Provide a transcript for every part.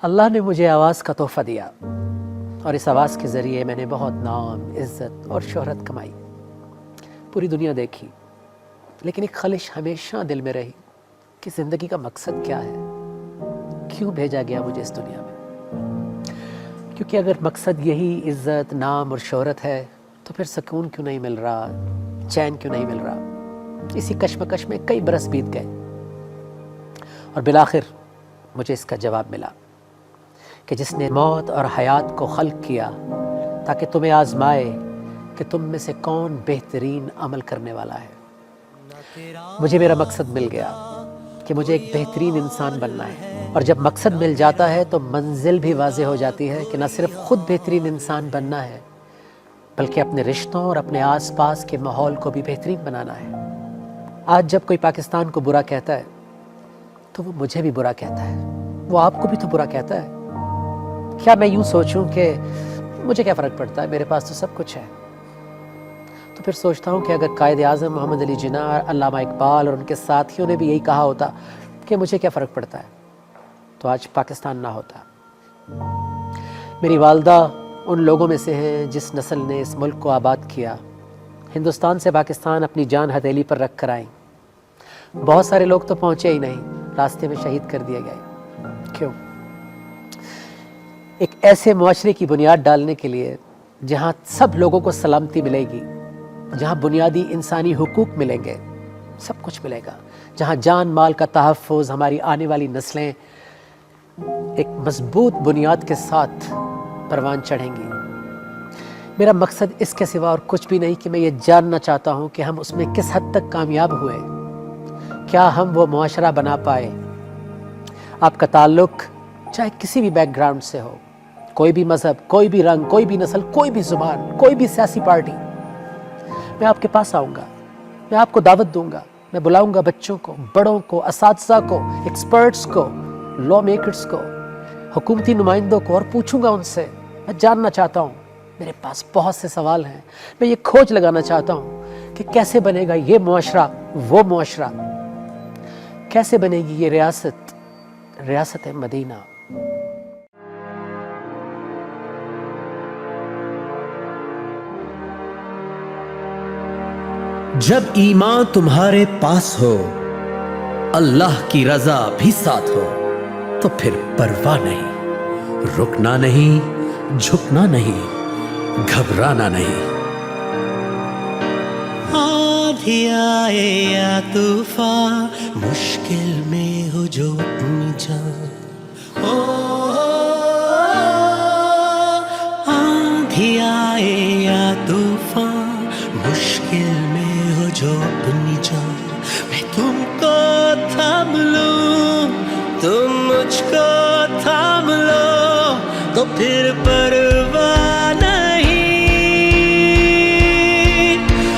اللہ نے مجھے آواز کا تحفہ دیا اور اس آواز کے ذریعے میں نے بہت نام، عزت اور شہرت کمائی، پوری دنیا دیکھی، لیکن ایک خلش ہمیشہ دل میں رہی کہ زندگی کا مقصد کیا ہے، کیوں بھیجا گیا مجھے اس دنیا میں؟ کیونکہ اگر مقصد یہی عزت، نام اور شہرت ہے تو پھر سکون کیوں نہیں مل رہا، چین کیوں نہیں مل رہا؟ اسی کشمکش میں کئی برس بیت گئے اور بالآخر مجھے اس کا جواب ملا کہ جس نے موت اور حیات کو خلق کیا تاکہ تمہیں آزمائے کہ تم میں سے کون بہترین عمل کرنے والا ہے۔ مجھے میرا مقصد مل گیا کہ مجھے ایک بہترین انسان بننا ہے، اور جب مقصد مل جاتا ہے تو منزل بھی واضح ہو جاتی ہے کہ نہ صرف خود بہترین انسان بننا ہے بلکہ اپنے رشتوں اور اپنے آس پاس کے ماحول کو بھی بہترین بنانا ہے۔ آج جب کوئی پاکستان کو برا کہتا ہے تو وہ مجھے بھی برا کہتا ہے، وہ آپ کو بھی تو برا کہتا ہے۔ کیا میں یوں سوچوں کہ مجھے کیا فرق پڑتا ہے، میرے پاس تو سب کچھ ہے؟ تو پھر سوچتا ہوں کہ اگر قائد اعظم محمد علی جناح، علامہ اقبال اور ان کے ساتھیوں نے بھی یہی کہا ہوتا کہ مجھے کیا فرق پڑتا ہے، تو آج پاکستان نہ ہوتا۔ میری والدہ ان لوگوں میں سے ہیں جس نسل نے اس ملک کو آباد کیا۔ ہندوستان سے پاکستان اپنی جان ہتھیلی پر رکھ کر آئیں۔ بہت سارے لوگ تو پہنچے ہی نہیں، راستے میں شہید کر دیے گئے۔ کیوں؟ ایک ایسے معاشرے کی بنیاد ڈالنے کے لیے جہاں سب لوگوں کو سلامتی ملے گی، جہاں بنیادی انسانی حقوق ملیں گے، سب کچھ ملے گا، جہاں جان مال کا تحفظ، ہماری آنے والی نسلیں ایک مضبوط بنیاد کے ساتھ پروان چڑھیں گی۔ میرا مقصد اس کے سوا اور کچھ بھی نہیں کہ میں یہ جاننا چاہتا ہوں کہ ہم اس میں کس حد تک کامیاب ہوئے، کیا ہم وہ معاشرہ بنا پائے۔ آپ کا تعلق چاہے کسی بھی بیک گراؤنڈ سے ہو، کوئی بھی مذہب، کوئی بھی رنگ، کوئی بھی نسل، کوئی بھی زبان، کوئی بھی سیاسی پارٹی، میں آپ کے پاس آؤں گا، میں آپ کو دعوت دوں گا، میں بلاؤں گا بچوں کو، بڑوں کو، اساتذہ کو، ایکسپرٹس کو، لا میکرز کو، حکومتی نمائندوں کو، اور پوچھوں گا ان سے۔ میں جاننا چاہتا ہوں، میرے پاس بہت سے سوال ہیں، میں یہ کھوج لگانا چاہتا ہوں کہ کیسے بنے گا یہ معاشرہ، وہ معاشرہ، کیسے بنے گی یہ ریاست مدینہ۔ جب ایمان تمہارے پاس ہو، اللہ کی رضا بھی ساتھ ہو، تو پھر پرواہ نہیں، رکنا نہیں، جھکنا نہیں، گھبرانا نہیں۔ آندھی آئے یا طوفان، مشکل میں ہو جو اپنی جان، آندھی آئے یا طوفان، مشکل میں ہو جو اپنی جان، میں تم کو تھام لوں، تم مجھ کو تھام لو، تو پھر پرواہ نہیں،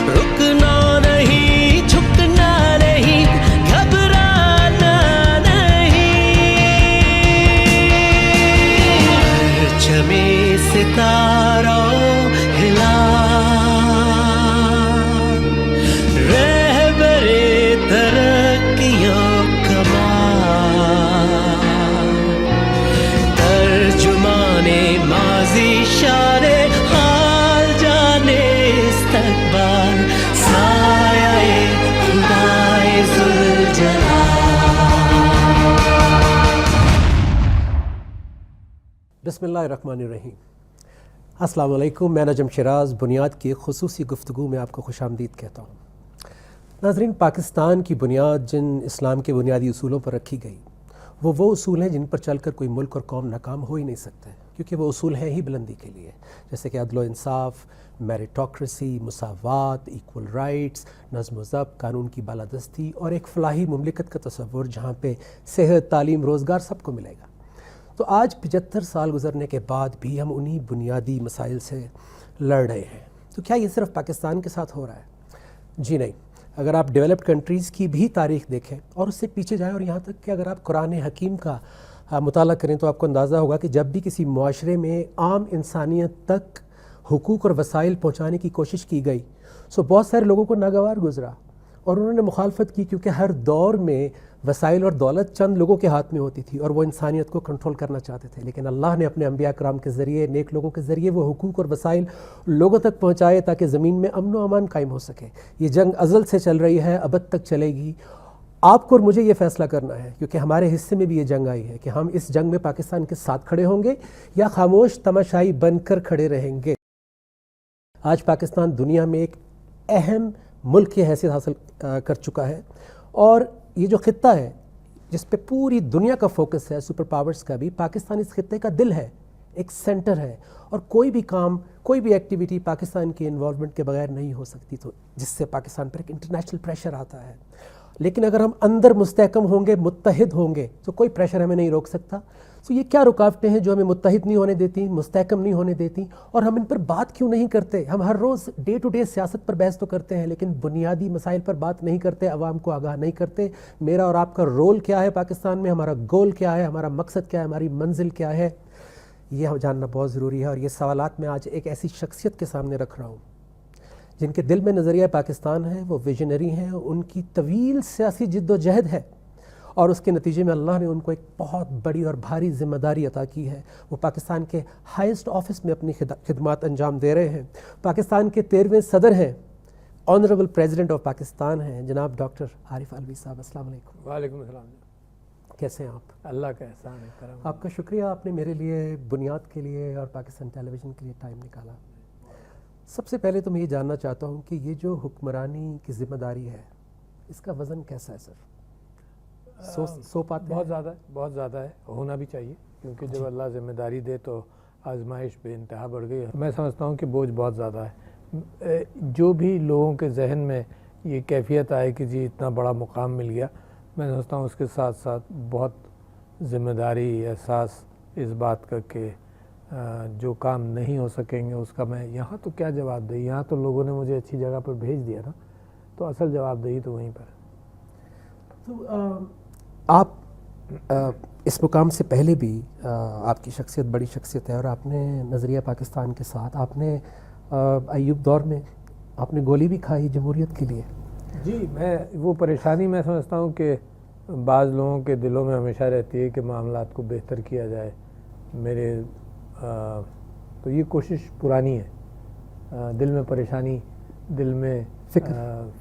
رکنا نہیں، جھکنا نہیں، گھبرانا نہیں۔ پرچمِ ستاروں ہلا، رہبرِ ترقیوں کمال، ترجمانِ ماضی شان حال جانے استقبال، سایہ خدائے ذوالجلال۔ بسم اللہ الرحمن الرحیم۔ السلام علیکم، میں نجم شیراز بنیاد کی خصوصی گفتگو میں آپ کو خوش آمدید کہتا ہوں۔ ناظرین، پاکستان کی بنیاد جن اسلام کے بنیادی اصولوں پر رکھی گئی وہ اصول ہیں جن پر چل کر کوئی ملک اور قوم ناکام ہو ہی نہیں سکتے، کیونکہ وہ اصول ہیں ہی بلندی کے لیے، جیسے کہ عدل و انصاف، میریٹوکریسی، مساوات، ایکول رائٹس، نظم و ضبط، قانون کی بالادستی اور ایک فلاحی مملکت کا تصور جہاں پہ صحت، تعلیم، روزگار سب کو ملے گا۔ تو آج 75 سال گزرنے کے بعد بھی ہم انہی بنیادی مسائل سے لڑ رہے ہیں۔ تو کیا یہ صرف پاکستان کے ساتھ ہو رہا ہے؟ جی نہیں۔ اگر آپ ڈیولپڈ کنٹریز کی بھی تاریخ دیکھیں اور اس سے پیچھے جائیں، اور یہاں تک کہ اگر آپ قرآن حکیم کا مطالعہ کریں تو آپ کو اندازہ ہوگا کہ جب بھی کسی معاشرے میں عام انسانیت تک حقوق اور وسائل پہنچانے کی کوشش کی گئی، بہت سارے لوگوں کو ناگوار گزرا، اور انہوں نے مخالفت کی کیونکہ ہر دور میں وسائل اور دولت چند لوگوں کے ہاتھ میں ہوتی تھی اور وہ انسانیت کو کنٹرول کرنا چاہتے تھے، لیکن اللہ نے اپنے انبیاء کرام کے ذریعے، نیک لوگوں کے ذریعے وہ حقوق اور وسائل لوگوں تک پہنچائے تاکہ زمین میں امن و امان قائم ہو سکے۔ یہ جنگ ازل سے چل رہی ہے، ابد تک چلے گی۔ آپ کو اور مجھے یہ فیصلہ کرنا ہے، کیونکہ ہمارے حصے میں بھی یہ جنگ آئی ہے، کہ ہم اس جنگ میں پاکستان کے ساتھ کھڑے ہوں گے یا خاموش تماشائی بن کر کھڑے رہیں گے۔ آج پاکستان دنیا میں ایک اہم ملک کی حیثیت حاصل کر چکا ہے، اور یہ جو خطہ ہے جس پہ پوری دنیا کا فوکس ہے، سپر پاورز کا بھی، پاکستان اس خطے کا دل ہے، ایک سینٹر ہے، اور کوئی بھی کام، کوئی بھی ایکٹیویٹی پاکستان کی انوالومنٹ کے بغیر نہیں ہو سکتی، تو جس سے پاکستان پر ایک انٹرنیشنل پریشر آتا ہے۔ لیکن اگر ہم اندر مستحکم ہوں گے، متحد ہوں گے، تو کوئی پریشر ہمیں نہیں روک سکتا۔ تو یہ کیا رکاوٹیں ہیں جو ہمیں متحد نہیں ہونے دیتی، مستحکم نہیں ہونے دیتی، اور ہم ان پر بات کیوں نہیں کرتے؟ ہم ہر روز ڈے ٹو ڈے سیاست پر بحث تو کرتے ہیں، لیکن بنیادی مسائل پر بات نہیں کرتے، عوام کو آگاہ نہیں کرتے۔ میرا اور آپ کا رول کیا ہے پاکستان میں، ہمارا گول کیا ہے، ہمارا مقصد کیا ہے، ہماری منزل کیا ہے، یہ جاننا بہت ضروری ہے۔ اور یہ سوالات میں آج ایک ایسی شخصیت کے سامنے رکھ رہا ہوں جن کے دل میں نظریہ پاکستان ہے، وہ ویژنری ہیں، ان کی طویل سیاسی جد و جہد ہے، اور اس کے نتیجے میں اللہ نے ان کو ایک بہت بڑی اور بھاری ذمہ داری عطا کی ہے۔ وہ پاکستان کے ہائیسٹ آفس میں اپنی خدمات انجام دے رہے ہیں۔ پاکستان کے 13ویں صدر ہیں، آنریبل پریزیڈنٹ آف پاکستان ہیں، جناب ڈاکٹر عارف علوی صاحب۔ السلام علیکم۔ وعلیکم السلام۔ کیسے ہیں آپ؟ اللہ کا احسان ہے، کرم۔ آپ کا شکریہ، آپ نے میرے لیے، بنیاد کے لیے اور پاکستان ٹیلی ویژن کے لیے ٹائم نکالا۔ سب سے پہلے تو میں یہ جاننا چاہتا ہوں کہ یہ جو حکمرانی کی ذمہ داری ہے، اس کا وزن کیسا ہے سر؟ سو پاتے ہیں؟ بہت زیادہ ہے، بہت زیادہ ہے، ہونا بھی چاہیے، کیونکہ جب اللہ ذمہ داری دے تو آزمائش بے انتہا بڑھ گئی ہے۔ میں سمجھتا ہوں کہ بوجھ بہت زیادہ ہے۔ جو بھی لوگوں کے ذہن میں یہ کیفیت آئے کہ جی اتنا بڑا مقام مل گیا، میں سمجھتا ہوں اس کے ساتھ ساتھ بہت ذمہ داری، احساس اس بات کا کہ جو کام نہیں ہو سکیں گے اس کا میں یہاں تو کیا جواب دہی، یہاں تو لوگوں نے مجھے اچھی جگہ پر بھیج دیا نا، تو اصل جواب دہی تو وہیں پر ہے۔ تو آپ اس مقام سے پہلے بھی آپ کی شخصیت بڑی شخصیت ہے، اور آپ نے نظریہ پاکستان کے ساتھ، آپ نے ایوب دور میں آپ نے گولی بھی کھائی جمہوریت کے لیے۔ جی، میں وہ پریشانی میں سمجھتا ہوں کہ بعض لوگوں کے دلوں میں ہمیشہ رہتی ہے کہ معاملات کو بہتر کیا جائے۔ میرے تو یہ کوشش پرانی ہے، دل میں پریشانی، دل میں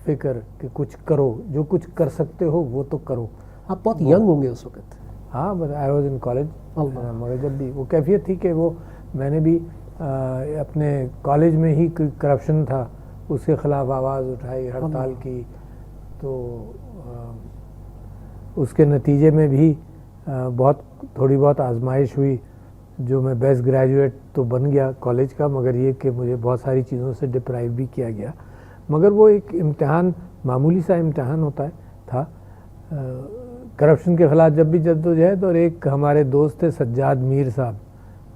فکر کہ کچھ کرو، جو کچھ کر سکتے ہو وہ تو کرو۔ آپ بہت ینگ ہوں گے اس وقت۔ ہاں، آئی واز ان کالج، مگر جب بھی وہ کیفیت تھی کہ وہ میں نے بھی اپنے کالج میں ہی کرپشن تھا، اس کے خلاف آواز اٹھائی، ہڑتال کی، تو اس کے نتیجے میں بھی تھوڑی بہت آزمائش ہوئی، جو میں بیسٹ گریجویٹ تو بن گیا کالج کا، مگر یہ کہ مجھے بہت ساری چیزوں سے ڈپرائیو بھی کیا گیا۔ مگر وہ ایک امتحان، معمولی سا امتحان تھا کرپشن کے خلاف جب بھی جدوجہد۔ اور ایک ہمارے دوست تھے سجاد میر صاحب،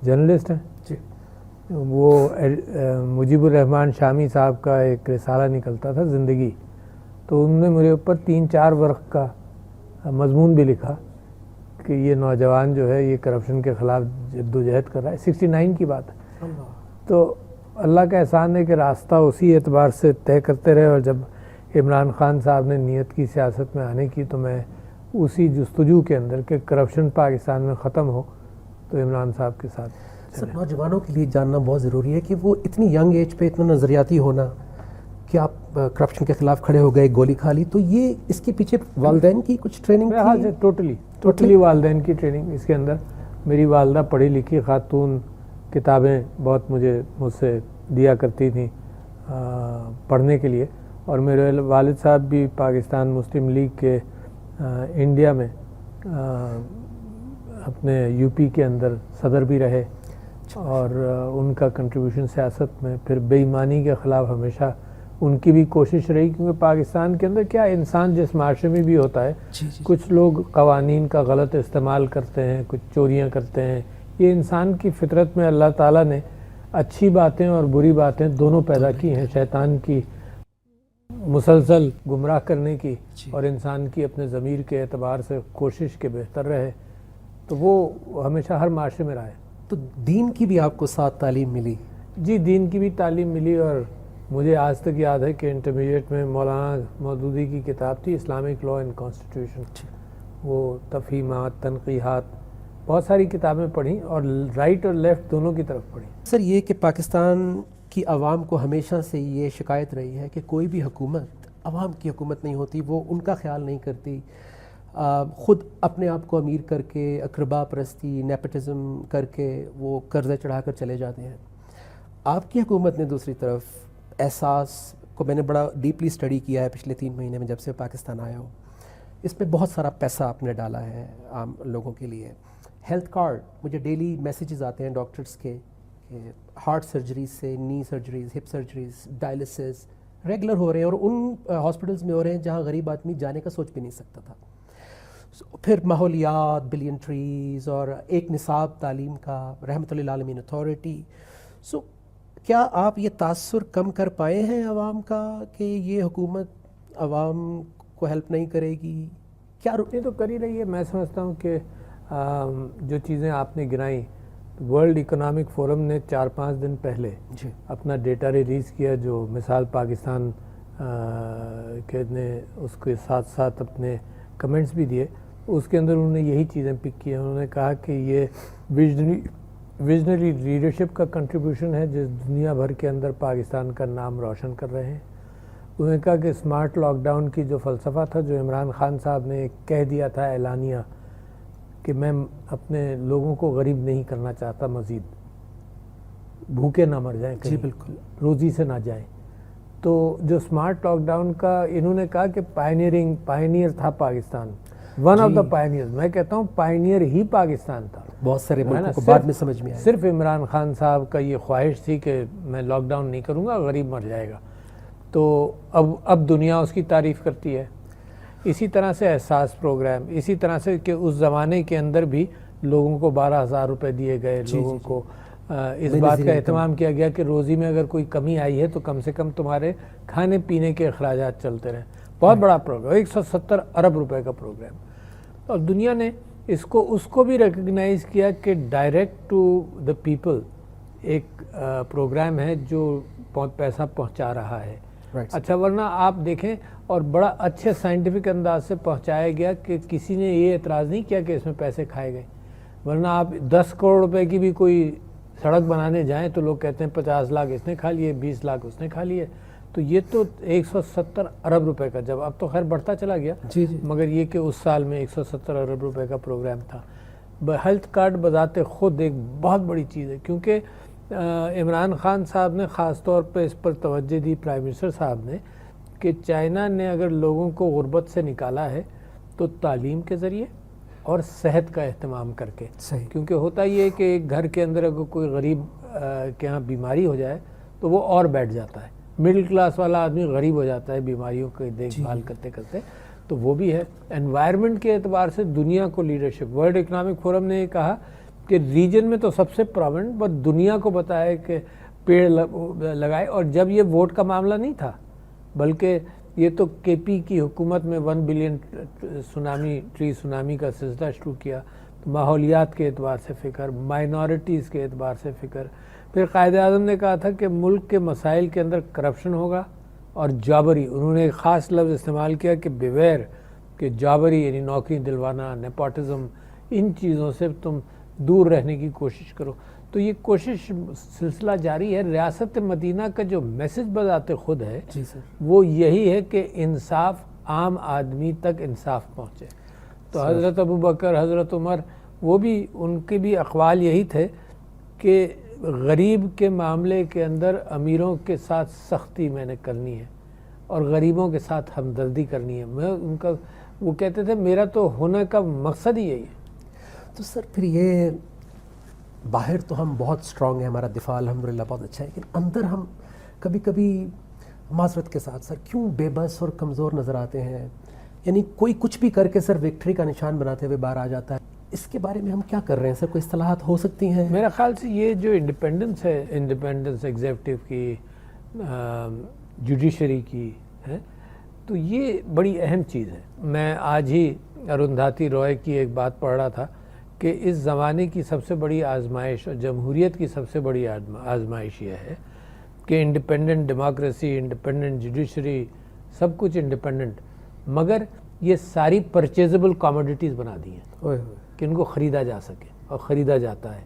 جرنلسٹ ہیں جی، وہ مجیب الرحمن شامی صاحب کا ایک رسالہ نکلتا تھا زندگی، تو انہوں نے میرے اوپر 3-4 ورق کا مضمون بھی لکھا کہ یہ نوجوان جو ہے یہ کرپشن کے خلاف جدوجہد کر رہا ہے۔ 69 کی بات ہے۔ تو اللہ کا احسان ہے کہ راستہ اسی اعتبار سے طے کرتے رہے، اور جب عمران خان صاحب نے نیت کی سیاست میں آنے کی تو میں اسی جستجو کے اندر کہ کرپشن پاکستان میں ختم ہو تو عمران صاحب کے ساتھ سر نوجوانوں کے لیے جاننا بہت ضروری ہے کہ وہ اتنی ینگ ایج پہ اتنا نظریاتی ہونا کہ آپ کرپشن کے خلاف کھڑے ہو گئے، گولی کھا لی، تو یہ اس کے پیچھے والدین کی کچھ ٹریننگ تھی؟ ٹوٹلی والدین کی ٹریننگ اس کے اندر۔ میری والدہ پڑھی لکھی خاتون، کتابیں بہت مجھ سے دیا کرتی تھیں پڑھنے کے لیے، اور میرے والد صاحب بھی پاکستان مسلم لیگ کے انڈیا میں اپنے یو پی کے اندر صدر بھی رہے، اور ان کا کنٹریبیوشن سیاست میں پھر بے ایمانی کے خلاف ہمیشہ ان کی بھی کوشش رہی، کیونکہ پاکستان کے اندر کیا انسان جس معاشرے میں بھی ہوتا ہے، کچھ لوگ قوانین کا غلط استعمال کرتے ہیں، کچھ چوریاں کرتے ہیں۔ یہ انسان کی فطرت میں اللہ تعالیٰ نے اچھی باتیں اور بری باتیں دونوں پیدا کی ہیں، شیطان کی مسلسل گمراہ کرنے کی، اور انسان کی اپنے ضمیر کے اعتبار سے کوشش کے بہتر رہے، تو وہ ہمیشہ ہر معاشرے میں رہا ہے۔ تو دین کی بھی آپ کو ساتھ تعلیم ملی؟ جی، دین کی بھی تعلیم ملی، اور مجھے آج تک یاد ہے کہ انٹرمیڈیٹ میں مولانا مودودی کی کتاب تھی اسلامک لا اینڈ کانسٹیٹیوشن، وہ تفہیمات، تنقیحات، بہت ساری کتابیں پڑھیں اور رائٹ اور لیفٹ دونوں کی طرف پڑھیں۔ سر یہ کہ پاکستان کی عوام کو ہمیشہ سے یہ شکایت رہی ہے کہ کوئی بھی حکومت عوام کی حکومت نہیں ہوتی، وہ ان کا خیال نہیں کرتی، خود اپنے آپ کو امیر کر کے اقربا پرستی، نیپٹزم کر کے وہ قرضے چڑھا کر چلے جاتے ہیں۔ آپ کی حکومت نے دوسری طرف احساس کو میں نے بڑا ڈیپلی اسٹڈی کیا ہے پچھلے 3 مہینے میں جب سے پاکستان آیا ہوں، اس میں بہت سارا پیسہ آپ نے ڈالا ہے عام لوگوں کے لیے۔ ہیلتھ کارڈ، مجھے ڈیلی میسیجز آتے ہیں ڈاکٹرز کے کہ ہارٹ سرجریز سے knee surgeries, hip surgeries, dialysis regular ہو رہے ہیں، اور ان ہاسپٹلز میں ہو رہے ہیں جہاں غریب آدمی جانے کا سوچ بھی نہیں سکتا تھا۔ پھر ماحولیات، بلین ٹریز، اور ایک نصاب تعلیم کا، رحمۃ للعالمین اتھارٹی۔ سو کیا آپ یہ تاثر کم کر پائے ہیں عوام کا کہ یہ حکومت عوام کو ہیلپ نہیں کرے گی؟ کیا یہ تو کر ہی رہی ہے۔ میں سمجھتا ہوں کہ جو چیزیں آپ نے گنائیں، ورلڈ اکنامک فورم نے 4-5 دن پہلے اپنا ڈیٹا ریلیز کیا، جو مثال پاکستان کے نے اس کے ساتھ ساتھ اپنے کمنٹس بھی دیے، اس کے اندر انہوں نے یہی چیزیں پک کی ہیں۔ انہوں نے کہا کہ یہ ویژنری لیڈرشپ کا کنٹریبیوشن ہے جس دنیا بھر کے اندر پاکستان کا نام روشن کر رہے ہیں۔ انہوں نے کہا کہ اسمارٹ لاک ڈاؤن کی جو فلسفہ تھا، جو عمران خان صاحب نے کہہ دیا تھا اعلانیہ کہ میں اپنے لوگوں کو غریب نہیں کرنا چاہتا، مزید بھوکے نہ مر جائیں، جی بالکل، روزی سے نہ جائیں، تو جو اسمارٹ لاک ڈاؤن کا انہوں نے کہا کہ پائنیئر تھا Pakistan, one of the pioneers. میں کہتا ہوں پائنیئر ہی پاکستان تھا۔ بہت سارے ملکوں کو بعد میں سمجھ میں آیا۔ صرف عمران خان صاحب کا یہ خواہش تھی کہ میں لاک ڈاؤن نہیں کروں گا، غریب مر جائے گا، تو اب دنیا اس کی تعریف کرتی ہے۔ اسی طرح سے احساس پروگرام، اسی طرح سے کہ اس زمانے کے اندر بھی لوگوں کو 12,000 روپے دیے گئے، لوگوں کو اس بات کا اہتمام کیا گیا کہ روزی میں اگر کوئی کمی آئی ہے تو کم سے کم تمہارے کھانے پینے کے اخراجات چلتے رہیں۔ بہت بڑا پروگرام، 170 ارب روپے کا پروگرام، اور دنیا نے اس کو بھی ریکگنائز کیا کہ ڈائریکٹ ٹو دا پیپل ایک پروگرام ہے جو پیسہ پہنچا رہا ہے۔ اچھا، ورنہ آپ دیکھیں اور بڑا اچھے سائنٹیفک انداز سے پہنچایا گیا کہ کسی نے یہ اعتراض نہیں کیا کہ اس میں پیسے کھائے گئے، ورنہ آپ 10 کروڑ روپے کی بھی کوئی سڑک بنانے جائیں تو لوگ کہتے ہیں 50 لاکھ اس نے کھا لیے، 20 لاکھ اس نے کھا لیے، تو یہ تو 170 ارب روپے کا، جب اب تو خیر بڑھتا چلا گیا، مگر یہ کہ اس سال میں 170 ارب روپے کا پروگرام تھا۔ ہیلتھ کارڈ بذات خود ایک بہت بڑی چیز ہے، کیونکہ عمران خان صاحب نے خاص طور پہ اس پر توجہ دی، پرائم منسٹر صاحب نے، کہ چائنا نے اگر لوگوں کو غربت سے نکالا ہے تو تعلیم کے ذریعے اور صحت کا اہتمام کر کے، کیونکہ ہوتا یہ ہے کہ ایک گھر کے اندر اگر کوئی غریب کے ہاں بیماری ہو جائے تو وہ اور بیٹھ جاتا ہے، مڈل کلاس والا آدمی غریب ہو جاتا ہے بیماریوں کی دیکھ بھال کرتے کرتے، تو وہ بھی ہے۔ انوائرمنٹ کے اعتبار سے دنیا کو لیڈرشپ، ورلڈ اکنامک فورم نے یہ کہا کہ ریجن میں تو سب سے پرومنٹ، بس دنیا کو بتایا کہ پیڑ لگائے، اور جب یہ ووٹ کا معاملہ نہیں تھا بلکہ یہ تو کے پی کی حکومت میں 1 بلین ٹری سونامی کا سلسلہ شروع کیا، تو ماحولیات کے اعتبار سے فکر، مائنورٹیز کے اعتبار سے فکر، پھر قائد اعظم نے کہا تھا کہ ملک کے مسائل کے اندر کرپشن ہوگا اور جابری، انہوں نے ایک خاص لفظ استعمال کیا کہ بیویئر، کہ جابری یعنی نوکری دلوانا، نیپوٹزم، ان چیزوں سے تم دور رہنے کی کوشش کرو۔ تو یہ کوشش سلسلہ جاری ہے۔ ریاست مدینہ کا جو میسج بذات خود ہے وہ یہی ہے کہ انصاف، عام آدمی تک انصاف پہنچے۔ تو حضرت ابوبکر، حضرت عمر، وہ بھی ان کے بھی اقوال یہی تھے کہ غریب کے معاملے کے اندر امیروں کے ساتھ سختی میں نے کرنی ہے اور غریبوں کے ساتھ ہمدردی کرنی ہے۔ وہ کہتے تھے میرا تو ہونے کا مقصد ہی یہی ہے۔ تو سر پھر یہ باہر تو ہم بہت سٹرونگ ہیں، ہمارا دفاع الحمدللہ بہت اچھا ہے، لیکن اندر ہم کبھی کبھی معذرت کے ساتھ سر کیوں بے بس اور کمزور نظر آتے ہیں؟ یعنی کوئی کچھ بھی کر کے سر وکٹری کا نشان بناتے ہوئے باہر آ جاتا ہے۔ اس کے بارے میں ہم کیا کر رہے ہیں سر؟ کوئی اصطلاحات ہو سکتی ہیں؟ میرا خیال سے یہ جو انڈیپینڈنس ہے، انڈیپینڈنس ایگزیکٹو کی، جوڈیشری کی ہے، تو یہ بڑی اہم چیز ہے۔ میں آج ہی اروندھتی رائے کی ایک بات پڑھ رہا تھا کہ اس زمانے کی سب سے بڑی آزمائش اور جمہوریت کی سب سے بڑی آزمائش یہ ہے کہ انڈیپینڈنٹ ڈیموکریسی، انڈیپینڈنٹ جوڈیشری، سب کچھ انڈیپینڈنٹ، مگر یہ ساری پرچیزبل کاموڈیٹیز بنا دی ہیں کہ ان کو خریدا جا سکے، اور خریدا جاتا ہے.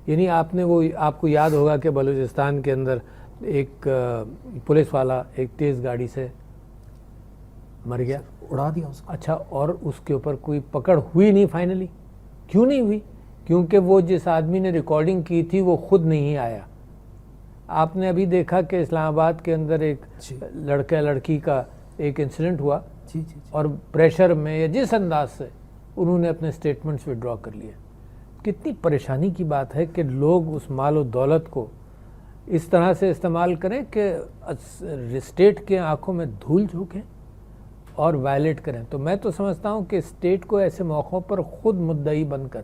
یعنی آپ کو یاد ہوگا کہ بلوچستان کے اندر ایک پولیس والا ایک تیز گاڑی سے مر گیا، اڑا دیا اس کو. اچھا، اور اس کے اوپر کوئی پکڑ ہوئی نہیں فائنلی. کیوں نہیں ہوئی؟ کیونکہ وہ جس آدمی نے ریکارڈنگ کی تھی وہ خود نہیں آیا. آپ نے ابھی دیکھا کہ اسلام آباد کے اندر ایک لڑکا لڑکی کا ایک انسیڈنٹ ہوا، اور پریشر میں یا جس انداز سے انہوں نے اپنے سٹیٹمنٹس وڈرا کر لیے. کتنی پریشانی کی بات ہے کہ لوگ اس مال و دولت کو اس طرح سے استعمال کریں کہ اسٹیٹ کے آنکھوں میں دھول جھونکیں اور وائلیٹ کریں. تو میں تو سمجھتا ہوں کہ اسٹیٹ کو ایسے موقعوں پر خود مدعی بن کر،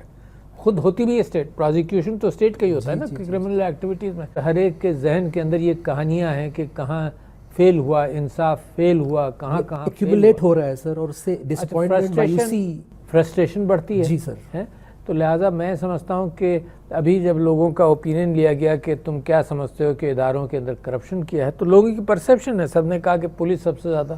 خود ہوتی بھی ہے اسٹیٹ، پروزیکیوشن تو اسٹیٹ کا ہی ہوتا ہے نا کرمنل ایکٹیویٹیز میں. ہر ایک کے ذہن کے اندر یہ کہانیاں ہیں کہ کہاں فیل ہوا، انصاف فیل ہوا، کہاں ایکیومولیٹ ہو رہا ہے سر، اور اس سے ڈسپوائنٹمنٹ، مایوسی، فرسٹریشن بڑھتی ہے. جی سر. تو لہٰذا میں سمجھتا ہوں کہ ابھی جب لوگوں کا اوپینین لیا گیا کہ تم کیا سمجھتے ہو کہ اداروں کے اندر کرپشن کیا ہے، تو لوگوں کی پرسیپشن ہے. سب نے کہا کہ پولیس سب سے زیادہ،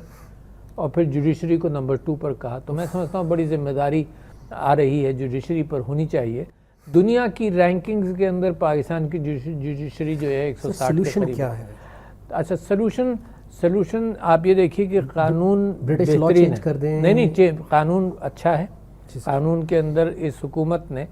اور پھر جوڈیشری کو نمبر 2 پر کہا. تو میں سمجھتا ہوں بڑی ذمہ داری آ رہی ہے جوڈیشری پر، ہونی چاہیے. دنیا کی رینکنگز کے اندر پاکستان کی جوڈیشری جو ہے 160 سولوشن کیا ہے؟ اچھا، سلوشن آپ یہ دیکھیے کہ قانون برٹش لا چینج کر دیں. نہیں، قانون اچھا ہے. قانون کے اندر اس حکومت نے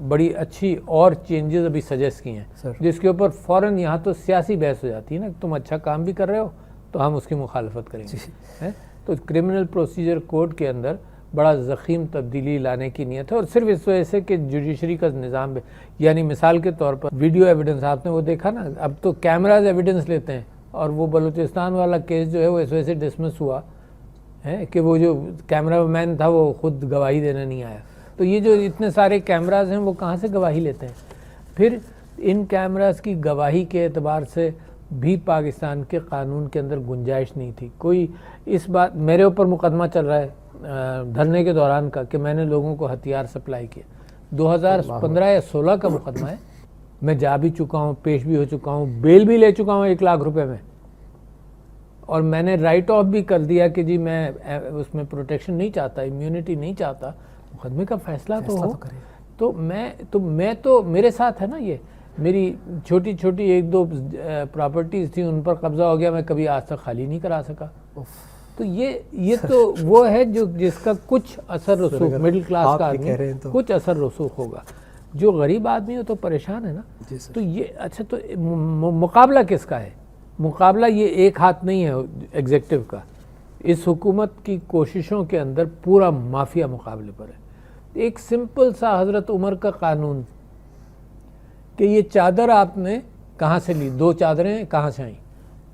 بڑی اچھی اور چینجز ابھی سجیسٹ کی ہیں، جس کے اوپر فوراً یہاں تو سیاسی بحث ہو جاتی ہے نا، تم اچھا کام بھی کر رہے ہو تو ہم اس کی مخالفت کریں گے. تو کرمنل پروسیجر کوڈ کے اندر بڑا ضخیم تبدیلی لانے کی نیت ہے، اور صرف اس وجہ سے کہ جوڈیشری کا نظام بھی، یعنی مثال کے طور پر ویڈیو ایویڈنس آپ نے وہ دیکھا نا، اب تو کیمراز ایویڈنس لیتے ہیں، اور وہ بلوچستان والا کیس جو ہے وہ اس وجہ سے ڈسمس ہوا ہے کہ وہ جو کیمرہ مین تھا وہ خود گواہی دینے نہیں آیا. تو یہ جو اتنے سارے کیمراز ہیں وہ کہاں سے گواہی لیتے ہیں؟ پھر ان کیمراز کی گواہی کے اعتبار سے بھی پاکستان کے قانون کے اندر گنجائش نہیں تھی. کوئی اس بات، میرے اوپر مقدمہ چل رہا ہے دھرنے کے دوران کا کہ میں نے لوگوں کو ہتھیار سپلائی کیا. 2015 یا 16 کا مقدمہ ہے. میں جا بھی چکا ہوں، پیش بھی ہو چکا ہوں، بیل بھی لے چکا ہوں 1 لاکھ روپے میں، اور میں نے رائٹ آف بھی کر دیا کہ جی میں اس میں پروٹیکشن نہیں چاہتا، امیونٹی نہیں چاہتا. مقدمے کا فیصلہ تو ہو. تو میں تو میرے ساتھ ہے نا، یہ میری چھوٹی چھوٹی 1-2 پراپرٹیز تھیں، ان پر قبضہ ہو گیا، میں کبھی آج تک خالی نہیں کرا سکا. تو یہ تو وہ ہے جو جس کا کچھ اثر رسوخ مڈل کلاس کا آدمی کچھ اثر رسوخ ہوگا. جو غریب آدمی ہو تو پریشان ہے نا. تو یہ اچھا، تو مقابلہ کس کا ہے؟ مقابلہ یہ ایک ہاتھ نہیں ہے ایگزیکٹو کا. اس حکومت کی کوششوں کے اندر پورا مافیا مقابلے پر ہے. ایک سمپل سا حضرت عمر کا قانون کہ یہ چادر آپ نے کہاں سے لی، 2 چادریں کہاں سے آئیں،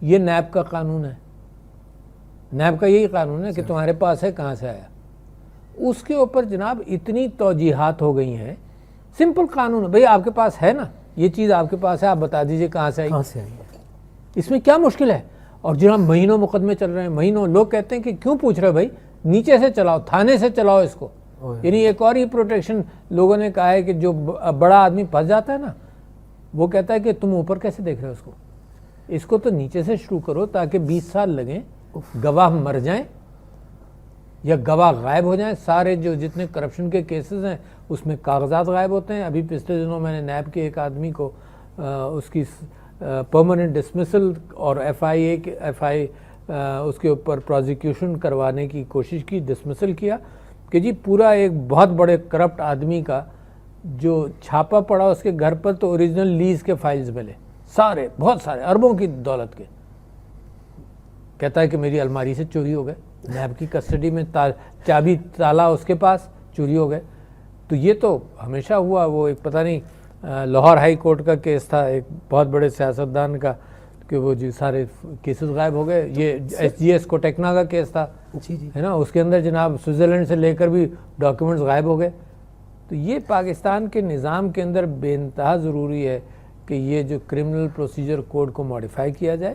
یہ نیب کا قانون ہے. نیب کا یہی قانون ہے کہ تمہارے پاس ہے، کہاں سے آیا. اس کے اوپر جناب اتنی توجیحات ہو گئی ہیں. سمپل قانون ہے، بھئی آپ کے پاس ہے نا، یہ چیز آپ کے پاس ہے، آپ بتا دیجئے کہاں سے آئی. اس میں کیا مشکل ہے؟ اور جناب مہینوں مقدمے چل رہے ہیں، مہینوں. لوگ کہتے ہیں کہ کیوں پوچھ رہے بھائی، نیچے سے چلاؤ، تھانے سے چلاؤ اس کو. یعنی ایک اور ہی پروٹیکشن لوگوں نے کہا ہے کہ جو بڑا آدمی پھنس جاتا ہے نا، وہ کہتا ہے کہ تم اوپر کیسے دیکھ رہے ہو اس کو تو نیچے سے شروع کرو تاکہ 20 سال لگیں، گواہ مر جائیں یا گواہ غائب ہو جائیں. سارے جو جتنے کرپشن کے کیسز ہیں اس میں کاغذات غائب ہوتے ہیں. ابھی پچھلے دنوں میں نے نیب کے ایک آدمی کو اس کی پرماننٹ ڈسمسل اور ایف آئی اس کے اوپر پروزیکیوشن کروانے کی کوشش کی، ڈسمسل کیا کہ جی پورا ایک بہت بڑے کرپٹ آدمی کا جو چھاپا پڑا اس کے گھر پر تو اوریجنل لیز کے فائلز ملے، سارے بہت سارے اربوں کی دولت کے. کہتا ہے کہ میری الماری سے چوری ہو گئے، نیب کی کسٹڈی میں چابی تالا اس کے پاس، چوری ہو گئے. تو یہ تو ہمیشہ ہوا. وہ ایک پتہ نہیں لاہور ہائی کورٹ کا کیس تھا ایک بہت بڑے سیاستدان کا کہ وہ جی سارے کیسز غائب ہو گئے. یہ ایس جی ایس کوٹیکنا کا کیس تھا ہے نا، اس کے اندر جناب سوئٹزرلینڈ سے لے کر بھی ڈاکیومنٹس غائب ہو گئے. تو یہ پاکستان کے نظام کے اندر بے انتہا ضروری ہے کہ یہ جو کرمنل پروسیجر کوڈ کو موڈیفائی کیا جائے.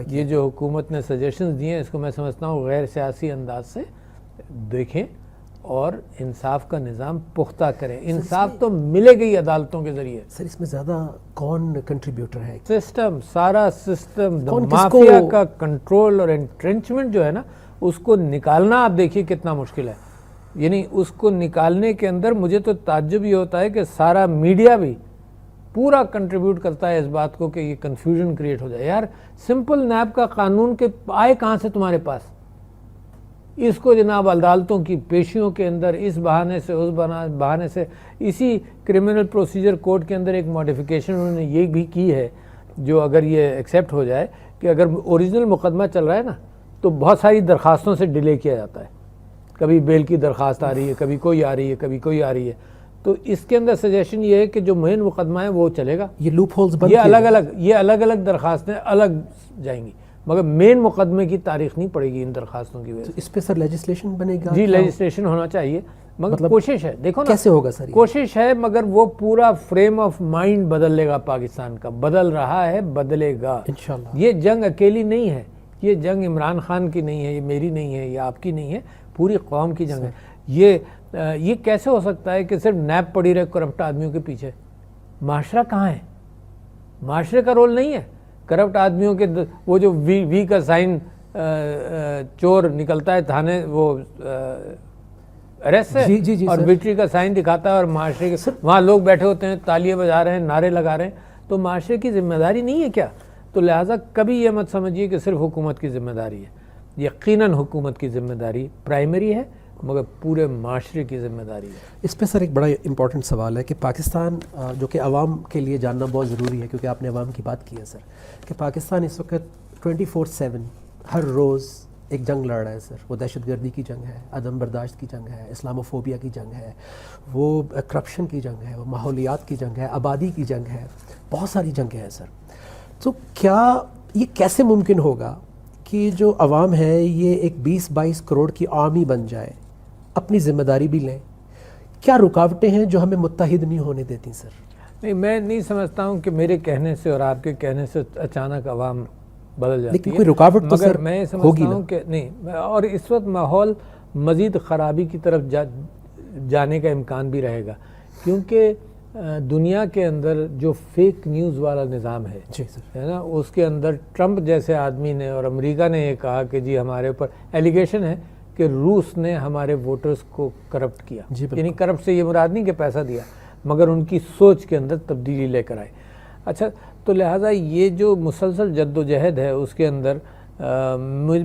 یہ جو حکومت نے سجیشنز دیے ہیں اس کو میں سمجھتا ہوں غیر سیاسی انداز سے دیکھیں اور انصاف کا نظام پختہ کریں. انصاف تو ملے گی عدالتوں کے ذریعے. سر اس میں زیادہ کون کنٹریبیوٹر ہے؟ سسٹم، سارا سسٹم، کون کس مافیا کو- کا کنٹرول اور انٹرنچمنٹ جو ہے نا، اس کو نکالنا آپ دیکھیے کتنا مشکل ہے. یعنی اس کو نکالنے کے اندر مجھے تو تعجب یہ ہوتا ہے کہ سارا میڈیا بھی پورا کنٹریبیوٹ کرتا ہے اس بات کو کہ یہ کنفیوژن کریٹ ہو جائے. یار سمپل نیب کا قانون کے آئے کہاں سے تمہارے پاس؟ اس کو جناب عدالتوں کی پیشیوں کے اندر اس بہانے سے اس بہانے سے، اسی کرمنل پروسیجر کوڈ کے اندر ایک ماڈیفیکیشن انہوں نے یہ بھی کی ہے جو اگر یہ ایکسیپٹ ہو جائے کہ اگر اوریجنل مقدمہ چل رہا ہے نا تو بہت ساری درخواستوں سے ڈیلے کیا جاتا ہے. کبھی بیل کی درخواست آ رہی ہے، کبھی کوئی آ رہی ہے، کبھی کوئی آ رہی ہے. تو اس کے اندر سجیشن یہ ہے کہ جو مین مقدمہ ہے وہ چلے گا. یہ لوپ ہولز بند یہ الگ الگ درخواستیں الگ جائیں گی، مگر مین مقدمے کی تاریخ نہیں پڑے گی ان درخواستوں کی وجہ سے. اس پہ سر لیجسلیشن بنے گا؟ جی کیا لیجسلیشن ہونا چاہیے، مگر مطلب کوشش ہے. دیکھو نا کیسے ہوگا سر یہ؟ کوشش ہے، مگر وہ پورا فریم آف مائنڈ بدل لے گا پاکستان کا. بدل رہا ہے، بدلے گا. انشاءاللہ. یہ جنگ اکیلی نہیں ہے، یہ جنگ عمران خان کی نہیں ہے، یہ میری نہیں ہے، یہ آپ کی نہیں ہے، پوری قوم کی جنگ ہے. یہ کیسے ہو سکتا ہے کہ صرف نیب پڑی رہے کرپٹ آدمیوں کے پیچھے؟ معاشرہ کہاں ہے؟ معاشرے کا رول نہیں ہے. کرپٹ آدمیوں کے وہ جو وی کا سائن چور نکلتا ہے تھانے وہ اریسٹ جی جی ہے، جی اور سر. وکٹری کا سائن دکھاتا ہے، اور معاشرے کے وہاں لوگ بیٹھے ہوتے ہیں، تالیاں بجا رہے ہیں، نعرے لگا رہے ہیں. تو معاشرے کی ذمہ داری نہیں ہے کیا؟ تو لہٰذا کبھی یہ مت سمجھیے کہ صرف حکومت کی ذمہ داری ہے. یقیناً حکومت کی ذمہ داری پرائمری ہے، مگر پورے معاشرے کی ذمہ داری ہے. اس پہ سر ایک بڑا امپورٹنٹ سوال ہے کہ پاکستان جو کہ عوام کے لیے جاننا بہت ضروری ہے، کیونکہ آپ نے عوام کی بات کی ہے سر، کہ پاکستان اس وقت 24/7 ہر روز ایک جنگ لڑ رہا ہے سر. وہ دہشت گردی کی جنگ ہے، عدم برداشت کی جنگ ہے، اسلاموفوبیا کی جنگ ہے، وہ کرپشن کی جنگ ہے، وہ ماحولیات کی جنگ ہے، آبادی کی جنگ ہے، بہت ساری جنگیں ہیں سر. تو کیا یہ کیسے ممکن ہوگا کہ جو عوام ہے یہ ایک 20-22 کروڑ کی آرمی بن جائے، اپنی ذمہ داری بھی لیں؟ کیا رکاوٹیں ہیں جو ہمیں متحد نہیں ہونے دیتی سر؟ نہیں، میں نہیں سمجھتا ہوں کہ میرے کہنے سے اور آپ کے کہنے سے اچانک عوام بدل جاتی لیکن ہے. کوئی رکاوٹ تو مگر سر میں ہوگی سمجھتا نا. ہوں کہ نہیں، اور اس وقت ماحول مزید خرابی کی طرف جانے کا امکان بھی رہے گا، کیونکہ دنیا کے اندر جو فیک نیوز والا نظام ہے جی سر. ہے نا، اس کے اندر ٹرمپ جیسے آدمی نے اور امریکہ نے یہ کہا کہ جی ہمارے اوپر ایلیگیشن ہے کہ روس نے ہمارے ووٹرز کو کرپٹ کیا. جی بالکل. یعنی کرپٹ سے یہ مراد نہیں کہ پیسہ دیا، مگر ان کی سوچ کے اندر تبدیلی لے کر آئے. اچھا، تو لہٰذا یہ جو مسلسل جد و جہد ہے اس کے اندر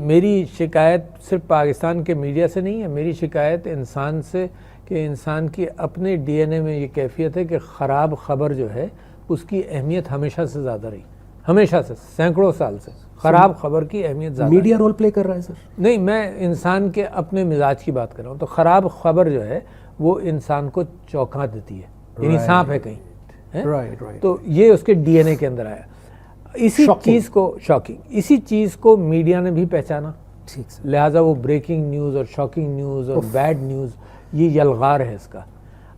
میری شکایت صرف پاکستان کے میڈیا سے نہیں ہے، میری شکایت انسان سے، کہ انسان کی اپنے ڈی این اے میں یہ کیفیت ہے کہ خراب خبر جو ہے اس کی اہمیت ہمیشہ سے زیادہ رہی، ہمیشہ سے، سینکڑوں سال سے خراب خبر کی اہمیت زیادہ. میڈیا رول پلے کر رہا ہے سر؟ نہیں، میں انسان کے اپنے مزاج کی بات کر رہا ہوں. تو خراب خبر جو ہے وہ انسان کو چونکا دیتی ہے، یعنی سانپ ہے کہیں، رائٹ رائٹ. تو یہ اس کے ڈی این اے کے اندر آیا. اسی چیز کو شاکنگ، اسی چیز کو میڈیا نے بھی پہچانا، ٹھیک سر. لہٰذا وہ بریکنگ نیوز اور شاکنگ نیوز اور بیڈ نیوز، یہ یلغار ہے اس کا.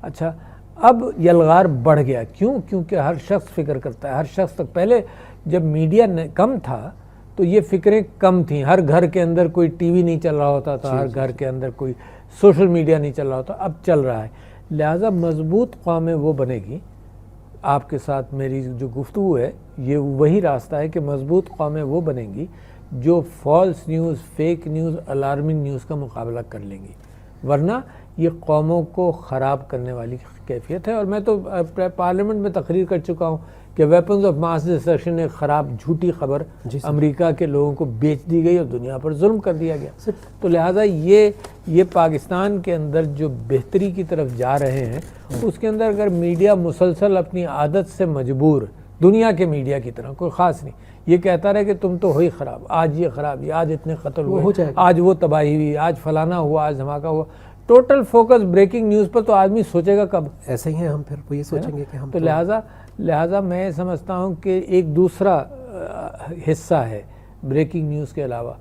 اچھا، اب یلغار بڑھ گیا. کیونکہ ہر شخص فکر کرتا ہے، ہر شخص تک. پہلے جب میڈیا کم تھا تو یہ فکریں کم تھیں، ہر گھر کے اندر کوئی ٹی وی نہیں چل رہا ہوتا تھا، ہر گھر کے اندر کوئی سوشل میڈیا نہیں چل رہا ہوتا. اب چل رہا ہے. لہٰذا مضبوط قومیں وہ بنے گی. آپ کے ساتھ میری جو گفتگو ہے یہ وہی راستہ ہے کہ مضبوط قومیں وہ بنیں گی جو false news, fake news, alarming news کا مقابلہ کر لیں گی. ورنہ یہ قوموں کو خراب کرنے والی کیفیت ہے. اور میں تو پارلیمنٹ میں تقریر کر چکا ہوں کہ ویپنز آف ماس ڈسٹرکشن ایک خراب جھوٹی خبر امریکہ کے لوگوں کو بیچ دی گئی اور دنیا پر ظلم کر دیا گیا. تو لہٰذا یہ پاکستان کے اندر جو بہتری کی طرف جا رہے ہیں اس کے اندر اگر میڈیا مسلسل اپنی عادت سے مجبور، دنیا کے میڈیا کی طرح کوئی خاص نہیں، یہ کہتا رہے کہ تم تو ہوئی خراب، آج یہ خراب، یہ آج اتنے قتل ہوئے، آج وہ تباہی ہوئی، آج فلانا ہوا، آج دھماکہ ہوا، ٹوٹل فوکس بریکنگ نیوز پر، تو آدمی سوچے گا کب؟ ایسے ہی ہیں ہم، پھر وہ یہ سوچیں گے کہ ہم تو لہٰذا میں سمجھتا ہوں کہ ایک دوسرا حصہ ہے بریکنگ نیوز کے علاوہ،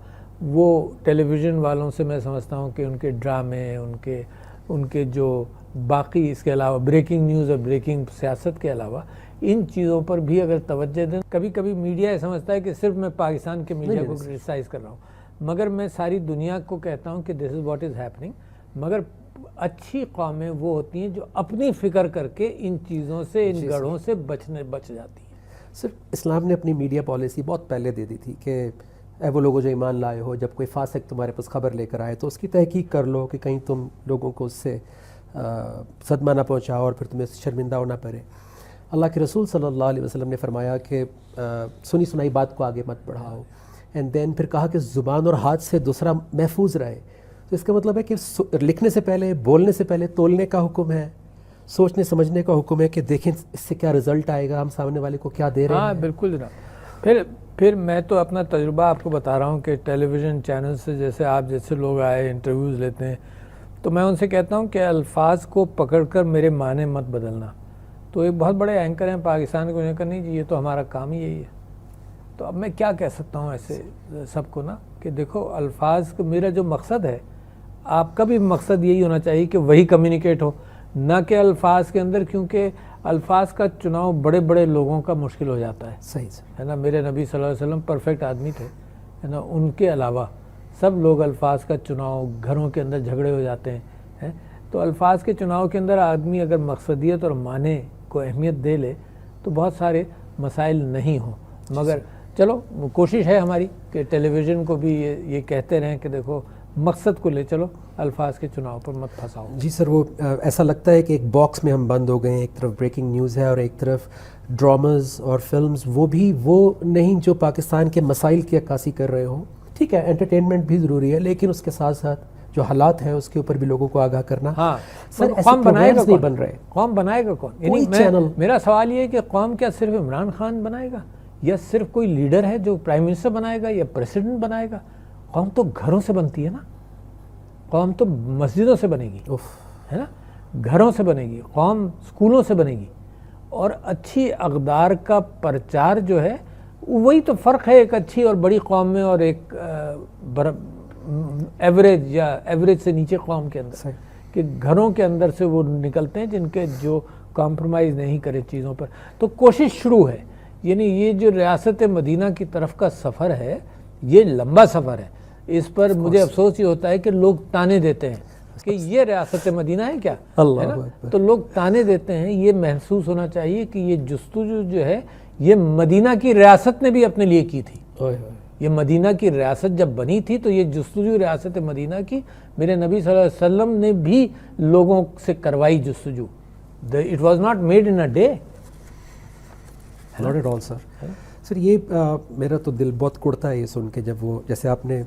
وہ ٹیلی ویژن والوں سے میں سمجھتا ہوں کہ ان کے ڈرامے، ان کے جو باقی اس کے علاوہ بریکنگ نیوز اور بریکنگ سیاست کے علاوہ ان چیزوں پر بھی اگر توجہ دیں. کبھی کبھی میڈیا یہ سمجھتا ہے کہ صرف میں پاکستان کے میڈیا کو کرٹیسائز کر رہا ہوں، مگر میں ساری دنیا کو کہتا ہوں کہ دس از واٹ از ہیپننگ. مگر اچھی قومیں وہ ہوتی ہیں جو اپنی فکر کر کے ان چیزوں سے، ان گڑھوں سے بچ جاتی ہیں۔ سر اسلام نے اپنی میڈیا پالیسی بہت پہلے دے دی تھی کہ اے وہ لوگوں جو ایمان لائے ہو، جب کوئی فاسق تمہارے پاس خبر لے کر آئے تو اس کی تحقیق کر لو کہ کہیں تم لوگوں کو اس سے صدمہ نہ پہنچاؤ اور پھر تمہیں شرمندہ ہونا پڑے۔ اللہ کے رسول صلی اللہ علیہ وسلم نے فرمایا کہ سنی سنائی بات کو آگے مت بڑھاؤ، اینڈ دین پھر کہا کہ زبان اور ہاتھ سے دوسرا محفوظ رہے۔ تو اس کا مطلب ہے کہ لکھنے سے پہلے، بولنے سے پہلے تولنے کا حکم ہے، سوچنے سمجھنے کا حکم ہے کہ دیکھیں اس سے کیا رزلٹ آئے گا، ہم سامنے والے کو کیا دے رہے ہیں۔ ہاں بالکل جناب۔ پھر میں تو اپنا تجربہ آپ کو بتا رہا ہوں کہ ٹیلی ویژن چینل سے جیسے آپ جیسے لوگ آئے انٹرویوز لیتے ہیں تو میں ان سے کہتا ہوں کہ الفاظ کو پکڑ کر میرے معنی مت بدلنا۔ تو ایک بہت بڑے اینکر ہیں پاکستان کو، کہ نہیں جی یہ تو ہمارا کام ہی یہی ہے۔ تو اب میں کیا کہہ سکتا ہوں ایسے سب کو نا کہ دیکھو الفاظ کا میرا جو مقصد ہے، آپ کا بھی مقصد یہی ہونا چاہیے کہ وہی کمیونیکیٹ ہو، نہ کہ الفاظ کے اندر، کیونکہ الفاظ کا چناؤ بڑے بڑے لوگوں کا مشکل ہو جاتا ہے۔ صحیح سر، ہے نا، میرے نبی صلی اللہ علیہ وسلم پرفیکٹ آدمی تھے، ہے نا، ان کے علاوہ سب لوگ الفاظ کا چناؤ، گھروں کے اندر جھگڑے ہو جاتے ہیں۔ تو الفاظ کے چناؤ کے اندر آدمی اگر مقصدیت اور معنی کو اہمیت دے لے تو بہت سارے مسائل نہیں ہوں۔ مگر چلو کوشش ہے ہماری کہ ٹیلی ویژن کو بھی یہ کہتے رہیں کہ دیکھو مقصد کو لے چلو، الفاظ کے چناؤ پر مت پھنساؤ۔ جی سر، وہ ایسا لگتا ہے کہ ایک باکس میں ہم بند ہو گئے ہیں، ایک طرف بریکنگ نیوز ہے اور ایک طرف ڈراماز اور فلمز، وہ بھی وہ نہیں جو پاکستان کے مسائل کی عکاسی کر رہے ہوں۔ ٹھیک ہے، انٹرٹینمنٹ بھی ضروری ہے، لیکن اس کے ساتھ ساتھ جو حالات ہیں اس کے اوپر بھی لوگوں کو آگاہ کرنا۔ ہاں سر قوم بنائے گا نہیں کون؟ بن رہے، قوم بنائے گا کون؟ کوئی یعنی چینل۔ میرا سوال یہ ہے کہ قوم کیا صرف عمران خان بنائے گا، یا صرف کوئی لیڈر ہے جو پرائم منسٹر بنائے گا یا پریسیڈنٹ بنائے گا؟ قوم تو گھروں سے بنتی ہے نا، قوم تو مسجدوں سے بنے گی، ہے نا، گھروں سے بنے گی، قوم اسکولوں سے بنے گی۔ اور اچھی اقدار کا پرچار جو ہے وہی تو فرق ہے ایک اچھی اور بڑی قوم میں اور ایک ایوریج یا ایوریج سے نیچے قوم کے اندر، کہ گھروں کے اندر سے وہ نکلتے ہیں جن کے جو کمپرومائز نہیں کرے چیزوں پر۔ تو کوشش شروع ہے، یعنی یہ جو ریاست مدینہ کی طرف کا سفر ہے یہ لمبا سفر ہے۔ اس پر مجھے افسوس یہ ہوتا ہے کہ لوگ تانے دیتے ہیں کہ یہ ریاست مدینہ ہے کیا، ہے نا، تو لوگ تانے دیتے ہیں۔ یہ محسوس ہونا چاہیے کہ یہ جستجو جو ہے یہ مدینہ کی ریاست نے بھی اپنے لیے کی تھی۔ یہ مدینہ کی ریاست جب بنی تھی تو یہ جستجو ریاست مدینہ کی میرے نبی صلی اللہ علیہ وسلم نے بھی لوگوں سے کروائی جستجو۔ It was not made in a day. Not at all sir. سر یہ میرا تو دل بہت کڑتا ہے یہ سن کے، جب وہ جیسے آپ نے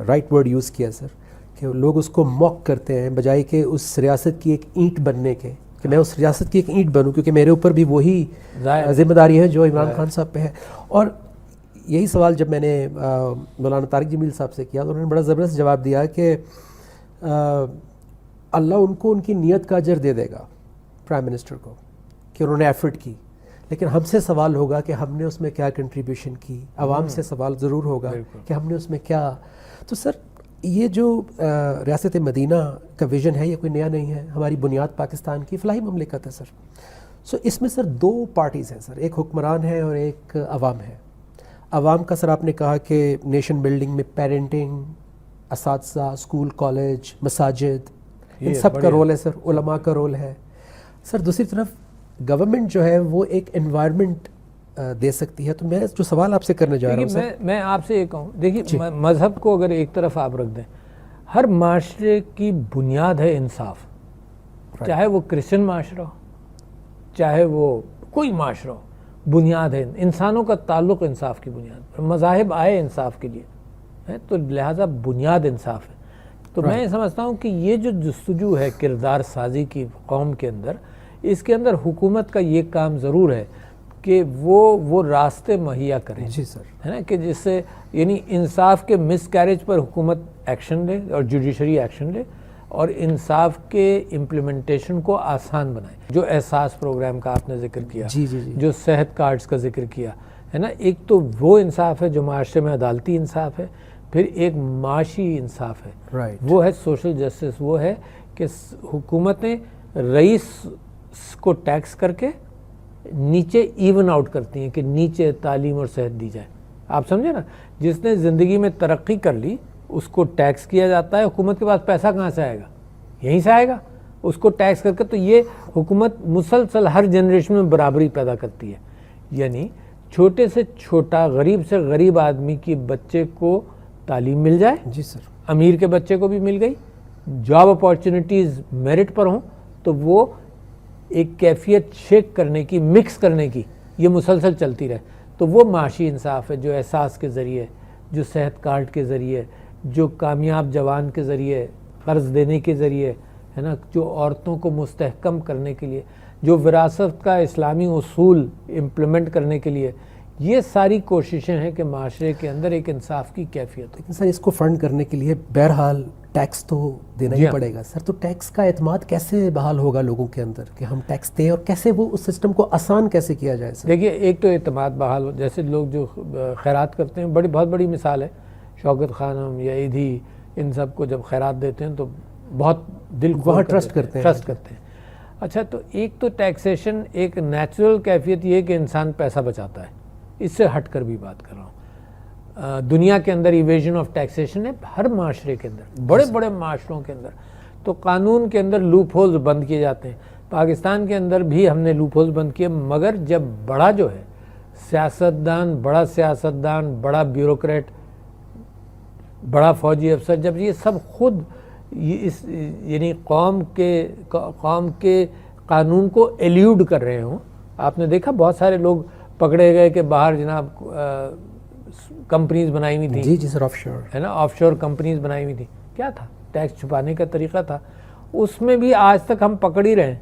رائٹ ورڈ یوز کیا سر، کہ لوگ اس کو موک کرتے ہیں بجائے کہ اس ریاست کی ایک اینٹ بننے کے، کہ میں اس ریاست کی ایک اینٹ بنوں، کیونکہ میرے اوپر بھی وہی ذمہ داری ہے جو عمران خان صاحب پہ ہے۔ اور یہی سوال جب میں نے مولانا طارق جمیل صاحب سے کیا تو انہوں نے بڑا زبردست جواب دیا کہ اللہ ان کو ان کی نیت کا اجر دے دے گا، پرائم منسٹر کو، کہ انہوں نے ایفرٹ کی، لیکن ہم سے سوال ہوگا کہ ہم نے اس میں کیا کنٹریبیوشن کی۔ عوام سے سوال ضرور ہوگا کہ ہم نے اس میں کیا۔ تو سر یہ جو ریاست مدینہ کا ویژن ہے یہ کوئی نیا نہیں ہے، ہماری بنیاد پاکستان کی فلاحی مملکت ہے سر۔ سو اس میں سر دو پارٹیز ہیں سر، ایک حکمران ہے اور ایک عوام ہے۔ عوام کا سر آپ نے کہا کہ نیشن بلڈنگ میں پیرنٹنگ، اساتذہ، اسکول، کالج، مساجد، ان سب کا رول ہے سر، علماء کا رول ہے سر۔ دوسری طرف گورنمنٹ جو ہے وہ ایک انوائرمنٹ دے سکتی ہے۔ تو میں جو سوال آپ سے کرنے جا رہا ہوں سر، میں آپ سے یہ کہوں، دیکھیے مذہب کو اگر ایک طرف آپ رکھ دیں، ہر معاشرے کی بنیاد ہے انصاف، چاہے وہ کرسچن معاشرہ ہو چاہے وہ کوئی معاشرہ ہو، بنیاد ہے انسانوں کا تعلق انصاف کی بنیاد پر۔ مذاہب آئے انصاف کے لیے، تو لہٰذا بنیاد انصاف ہے۔ تو میں یہ سمجھتا ہوں کہ یہ جو جستجو ہے کردار سازی کی قوم کے اندر، اس کے اندر حکومت کا یہ کام ضرور ہے کہ وہ راستے مہیا کریں، جی سر، ہے نا، کہ جس سے یعنی انصاف کے مس کیریج پر حکومت ایکشن لے اور جوڈیشری ایکشن لے، اور انصاف کے امپلیمنٹیشن کو آسان بنائے۔ جو احساس پروگرام کا آپ نے ذکر کیا، جو صحت کارڈز کا ذکر کیا، ہے نا، ایک تو وہ انصاف ہے جو معاشرے میں عدالتی انصاف ہے، پھر ایک معاشی انصاف ہے، وہ ہے سوشل جسٹس، وہ ہے کہ حکومتیں رئیس کو ٹیکس کر کے نیچے ایون آؤٹ کرتی ہیں، کہ نیچے تعلیم اور صحت دی جائے۔ آپ سمجھے نا، جس نے زندگی میں ترقی کر لی اس کو ٹیکس کیا جاتا ہے، حکومت کے پاس پیسہ کہاں سے آئے گا؟ یہیں سے آئے گا اس کو ٹیکس کر کے. تو یہ حکومت مسلسل ہر جنریشن میں برابری پیدا کرتی ہے. یعنی چھوٹے سے چھوٹا غریب سے غریب آدمی کی بچے کو تعلیم مل جائے, جی سر, امیر کے بچے کو بھی مل گئی, جاب اپارچونیٹیز میرٹ پر ہوں, تو وہ ایک کیفیت شیک کرنے کی, مکس کرنے کی, یہ مسلسل چلتی رہے. تو وہ معاشی انصاف ہے جو احساس کے ذریعے, جو صحت کارڈ کے ذریعے, جو کامیاب جوان کے ذریعے, قرض دینے کے ذریعے, ہے نا, جو عورتوں کو مستحکم کرنے کے لیے, جو وراثت کا اسلامی اصول امپلیمنٹ کرنے کے لیے, یہ ساری کوششیں ہیں کہ معاشرے کے اندر ایک انصاف کی کیفیت ہو. لیکن سر اس کو فنڈ کرنے کے لیے بہرحال ٹیکس تو دینا ہی پڑے گا سر. تو ٹیکس کا اعتماد کیسے بحال ہوگا لوگوں کے اندر کہ ہم ٹیکس دیں, اور کیسے وہ اس سسٹم کو آسان کیسے کیا جائے سر؟ دیکھیے, ایک تو اعتماد بحال ہو, جیسے لوگ جو خیرات کرتے ہیں, بہت بڑی مثال ہے شوکت خانم یا ایدھی, ان سب کو جب خیرات دیتے ہیں تو بہت دل وہاں ٹرسٹ کرتے ہیں. اچھا, تو ایک تو ٹیکسیشن ایک نیچرل کیفیت یہ ہے کہ انسان پیسہ بچاتا ہے, اس سے ہٹ کر بھی بات کر رہا ہوں. دنیا کے اندر ایویژن آف ٹیکسیشن ہے ہر معاشرے کے اندر, بڑے بڑے معاشروں کے اندر. تو قانون کے اندر لوپ ہولز بند کیے جاتے ہیں. پاکستان کے اندر بھی ہم نے لوپ ہولز بند کیے, مگر جب بڑا جو ہے سیاستدان, بڑا بیوروکریٹ, بڑا فوجی افسر, جب یہ سب خود یعنی قوم کے قانون کو ایلیوڈ کر رہے ہوں. آپ نے دیکھا بہت سارے لوگ پکڑے گئے کہ باہر جناب کمپنیز بنائی ہوئی تھیں, جی سر, آف شور, ہے نا, آف شور کمپنیز بنائی ہوئی تھیں. کیا تھا؟ ٹیکس چھپانے کا طریقہ تھا. اس میں بھی آج تک ہم پکڑ ہی رہے ہیں.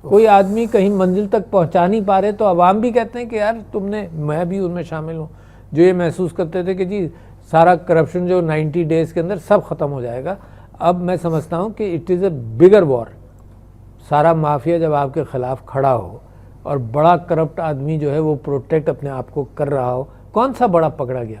کوئی آدمی کہیں منزل تک پہنچا نہیں پا رہے, تو عوام بھی کہتے ہیں کہ یار تم نے, میں بھی ان میں شامل ہوں, جو یہ محسوس کرتے تھے کہ جی سارا کرپشن جو 90 ڈیز کے اندر سب ختم ہو جائے گا. اب میں سمجھتا ہوں کہ اٹ از اے بگر وار. سارا مافیا جب آپ کے خلاف کھڑا ہو اور بڑا کرپٹ آدمی جو ہے وہ پروٹیکٹ اپنے آپ کو کر رہا ہو, کون سا بڑا پکڑا گیا؟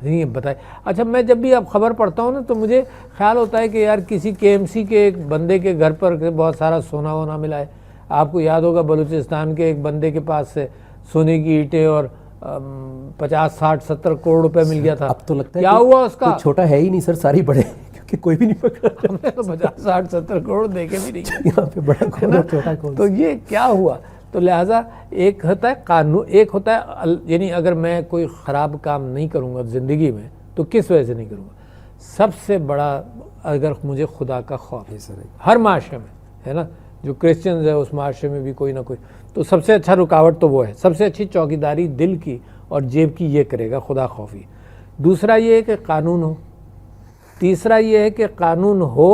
نہیں بتائے. اچھا, میں جب بھی اب خبر پڑھتا ہوں نا تو مجھے خیال ہوتا ہے کہ یار کسی KMC کے ایک بندے کے گھر پر بہت سارا سونا وونا ملا ہے. آپ کو یاد ہوگا بلوچستان کے ایک بندے کے پاس سے سونے کی اینٹیں اور 50, 60, 70 کروڑ روپے مل گیا تھا. اب تو لگتا ہے کیا ہوا اس کا؟ چھوٹا ہے ہی نہیں سر, ساری بڑے, کیونکہ کوئی بھی نہیں پکڑا. ہم نے تو 50, 60, 70 کروڑ دیکھے بھی نہیں. یہاں پہ بڑا کون ہے, چھوٹا کون؟ تو یہ کیا ہوا؟ تو لہٰذا ایک ہوتا ہے قانون, ایک ہوتا ہے یعنی اگر میں کوئی خراب کام نہیں کروں گا زندگی میں تو کس وجہ سے نہیں کروں گا؟ سب سے بڑا اگر مجھے خدا کا خوف ہے ہر معاشرے میں, ہے نا, جو کرسچنز ہے اس معاشرے میں بھی کوئی نہ کوئی, تو سب سے اچھا رکاوٹ تو وہ ہے. سب سے اچھی چوکیداری دل کی اور جیب کی یہ کرے گا خدا خوفی. دوسرا یہ ہے کہ قانون ہو. تیسرا یہ ہے کہ قانون ہو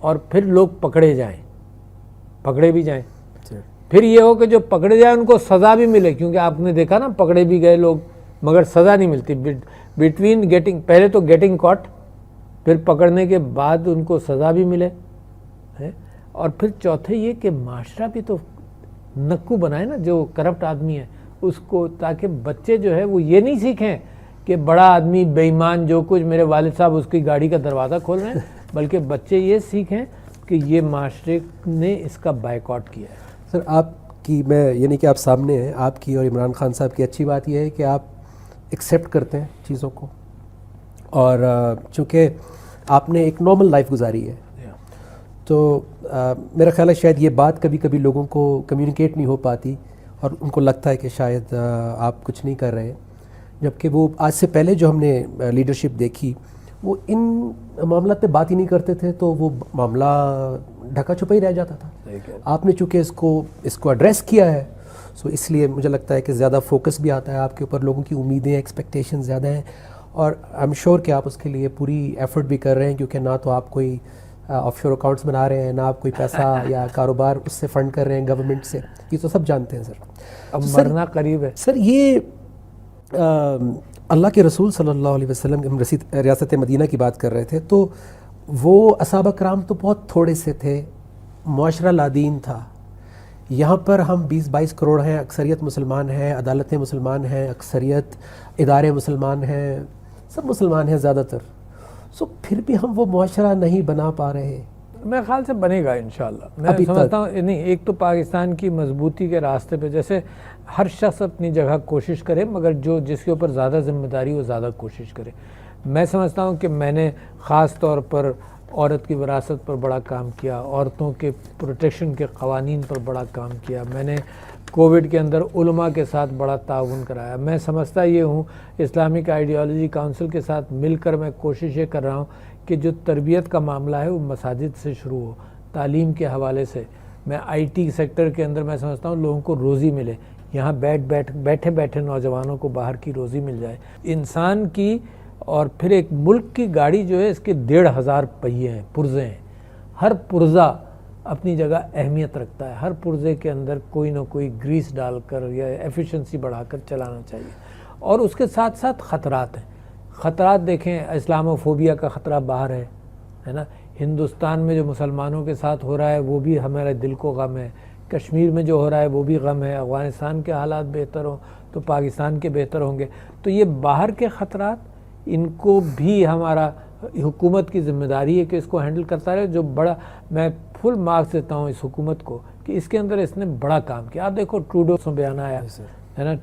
اور پھر لوگ پکڑے جائیں, پکڑے بھی جائیں. پھر یہ ہو کہ جو پکڑے جائیں ان کو سزا بھی ملے, کیونکہ آپ نے دیکھا نا پکڑے بھی گئے لوگ مگر سزا نہیں ملتی. بٹوین گیٹنگ, پہلے تو گیٹنگ کاٹ, پھر پکڑنے کے بعد ان کو سزا بھی ملے. اور پھر چوتھے یہ کہ معاشرہ بھی تو نکو بنائے نا جو کرپٹ آدمی ہے اس کو, تاکہ بچے جو ہے وہ یہ نہیں سیکھیں کہ بڑا آدمی بے ایمان جو کچھ, میرے والد صاحب اس کی گاڑی کا دروازہ کھول رہے ہیں, بلکہ بچے یہ سیکھیں کہ یہ معاشرے نے اس کا بائیکاٹ کیا ہے. سر آپ کی, میں یعنی کہ آپ سامنے ہیں, آپ کی اور عمران خان صاحب کی اچھی بات یہ ہے کہ آپ ایکسیپٹ کرتے ہیں چیزوں کو, اور چونکہ آپ نے ایک نارمل لائف گزاری ہے, تو میرا خیال ہے شاید یہ بات کبھی کبھی لوگوں کو کمیونیکیٹ نہیں ہو پاتی اور ان کو لگتا ہے کہ شاید آپ کچھ نہیں کر رہے, جبکہ وہ آج سے پہلے جو ہم نے لیڈرشپ دیکھی وہ ان معاملات پہ بات ہی نہیں کرتے تھے, تو وہ معاملہ ڈھکا چھپا ہی رہ جاتا تھا. آپ نے چونکہ اس کو ایڈریس کیا ہے, سو اس لیے مجھے لگتا ہے کہ زیادہ فوکس بھی آتا ہے آپ کے اوپر, لوگوں کی امیدیں, ایکسپیکٹیشن زیادہ ہیں, اور آئی ایم شیور کہ آپ اس کے لیے پوری ایفرٹ بھی کر رہے ہیں, کیونکہ نہ تو آپ کوئی آف شور اکاؤنٹس بنا رہے ہیں, نہ آپ کوئی پیسہ یا کاروبار اس سے فنڈ کر رہے ہیں گورنمنٹ سے, یہ تو سب جانتے ہیں سر. اب مرنا قریب ہے سر. یہ اللہ کے رسول صلی اللہ علیہ وسلم, ہم ریاست مدینہ کی بات کر رہے تھے, تو وہ اصحابہ کرام تو بہت تھوڑے سے تھے, معاشرہ لادین تھا. یہاں پر ہم 20-22 کروڑ ہیں, اکثریت مسلمان ہیں, عدالتیں مسلمان ہیں, اکثریت ادارے مسلمان ہیں, سب مسلمان ہیں زیادہ تر. سو پھر بھی ہم وہ معاشرہ نہیں بنا پا رہے. میرے خیال سے بنے گا انشاءاللہ. میں سمجھتا ہوں نہیں, ایک تو پاکستان کی مضبوطی کے راستے پہ جیسے ہر شخص اپنی جگہ کوشش کرے, مگر جس کے اوپر زیادہ ذمہ داری وہ زیادہ کوشش کرے. میں سمجھتا ہوں کہ میں نے خاص طور پر عورت کی وراثت پر بڑا کام کیا، عورتوں کے پروٹیکشن کے قوانین پر بڑا کام کیا، میں نے کووڈ کے اندر علماء کے ساتھ بڑا تعاون کرایا. میں سمجھتا یہ ہوں اسلامک آئیڈیالوجی کونسل کے ساتھ مل کر میں کوشش یہ کر رہا ہوں کہ جو تربیت کا معاملہ ہے وہ مساجد سے شروع ہو، تعلیم کے حوالے سے. میں آئی ٹی سیکٹر کے اندر میں سمجھتا ہوں لوگوں کو روزی ملے، یہاں بیٹھے بیٹھے نوجوانوں کو باہر کی روزی مل جائے. انسان کی اور پھر ایک ملک کی گاڑی جو ہے اس کے 1,500 پہیے ہیں، پرزے ہیں. ہر پرزہ اپنی جگہ اہمیت رکھتا ہے، ہر پرزے کے اندر کوئی نہ کوئی گریس ڈال کر یا ایفیشنسی بڑھا کر چلانا چاہیے. اور اس کے ساتھ ساتھ خطرات ہیں. خطرات دیکھیں، اسلاموفوبیا کا خطرہ باہر ہے نا. ہندوستان میں جو مسلمانوں کے ساتھ ہو رہا ہے وہ بھی ہمارے دل کو غم ہے. کشمیر میں جو ہو رہا ہے وہ بھی غم ہے. افغانستان کے حالات بہتر ہوں تو پاکستان کے بہتر ہوں گے. تو یہ باہر کے خطرات، ان کو بھی ہمارا حکومت کی ذمہ داری ہے کہ اس کو ہینڈل کرتا رہے. جو بڑا میں فل مارکس دیتا ہوں اس حکومت کو کہ اس کے اندر اس نے بڑا کام کیا. آپ دیکھو ٹروڈو سے بیان آیا ہے نا،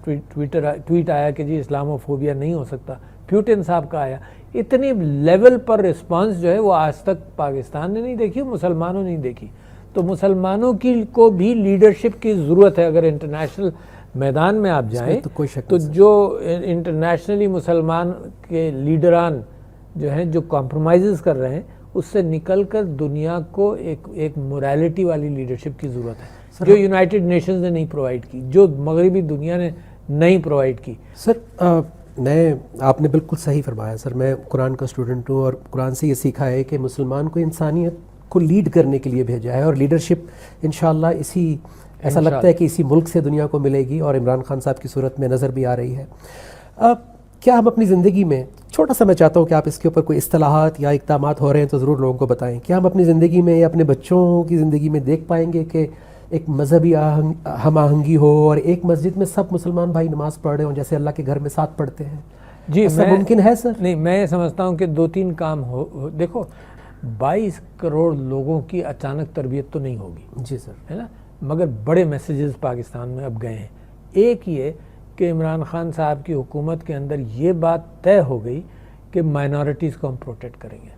ٹویٹ آیا کہ جی اسلاموفوبیا نہیں ہو سکتا. پیوٹن صاحب کا آیا. اتنی لیول پر رسپانس جو ہے وہ آج تک پاکستان نے نہیں دیکھی، مسلمانوں نے نہیں دیکھی. تو مسلمانوں کو بھی لیڈرشپ کی ضرورت ہے. اگر انٹرنیشنل میدان میں آپ جائیں تو جو انٹرنیشنلی مسلمان کے لیڈران جو ہیں جو کمپرومائزز کر رہے ہیں اس سے نکل کر دنیا کو ایک موریلٹی والی لیڈرشپ کی ضرورت ہے جو یونائٹڈ نیشنز نے نہیں پرووائڈ کی، جو مغربی دنیا نے نہیں پرووائڈ کی. سر آپ نے بالکل صحیح فرمایا سر. میں قرآن کا اسٹوڈنٹ ہوں اور قرآن سے یہ سیکھا ہے کہ مسلمان کو انسانیت کو لیڈ کرنے کے لیے بھیجا ہے، اور لیڈرشپ انشاءاللہ ایسا لگتا ہے کہ اسی ملک سے دنیا کو ملے گی، اور عمران خان صاحب کی صورت میں نظر بھی آ رہی ہے. کیا ہم اپنی زندگی میں چھوٹا سا، میں چاہتا ہوں کہ آپ اس کے اوپر کوئی اصطلاحات یا اقدامات ہو رہے ہیں تو ضرور لوگوں کو بتائیں. کیا ہم اپنی زندگی میں یا اپنے بچوں کی زندگی میں دیکھ پائیں گے کہ ایک مذہبی ہم آہنگی ہو اور ایک مسجد میں سب مسلمان بھائی نماز پڑھ رہے ہوں جیسے اللہ کے گھر میں ساتھ پڑھتے ہیں؟ جی ایسا ممکن ہے سر؟ نہیں، میں سمجھتا ہوں کہ 2-3 کام دیکھو 22 کروڑ لوگوں کی اچانک تربیت تو نہیں ہوگی. جی سر. ہے نا، مگر بڑے میسیجز پاکستان میں اب گئے ہیں. ایک یہ کہ عمران خان صاحب کی حکومت کے اندر یہ بات طے ہو گئی کہ مائنورٹیز کو ہم پروٹیکٹ کریں گے،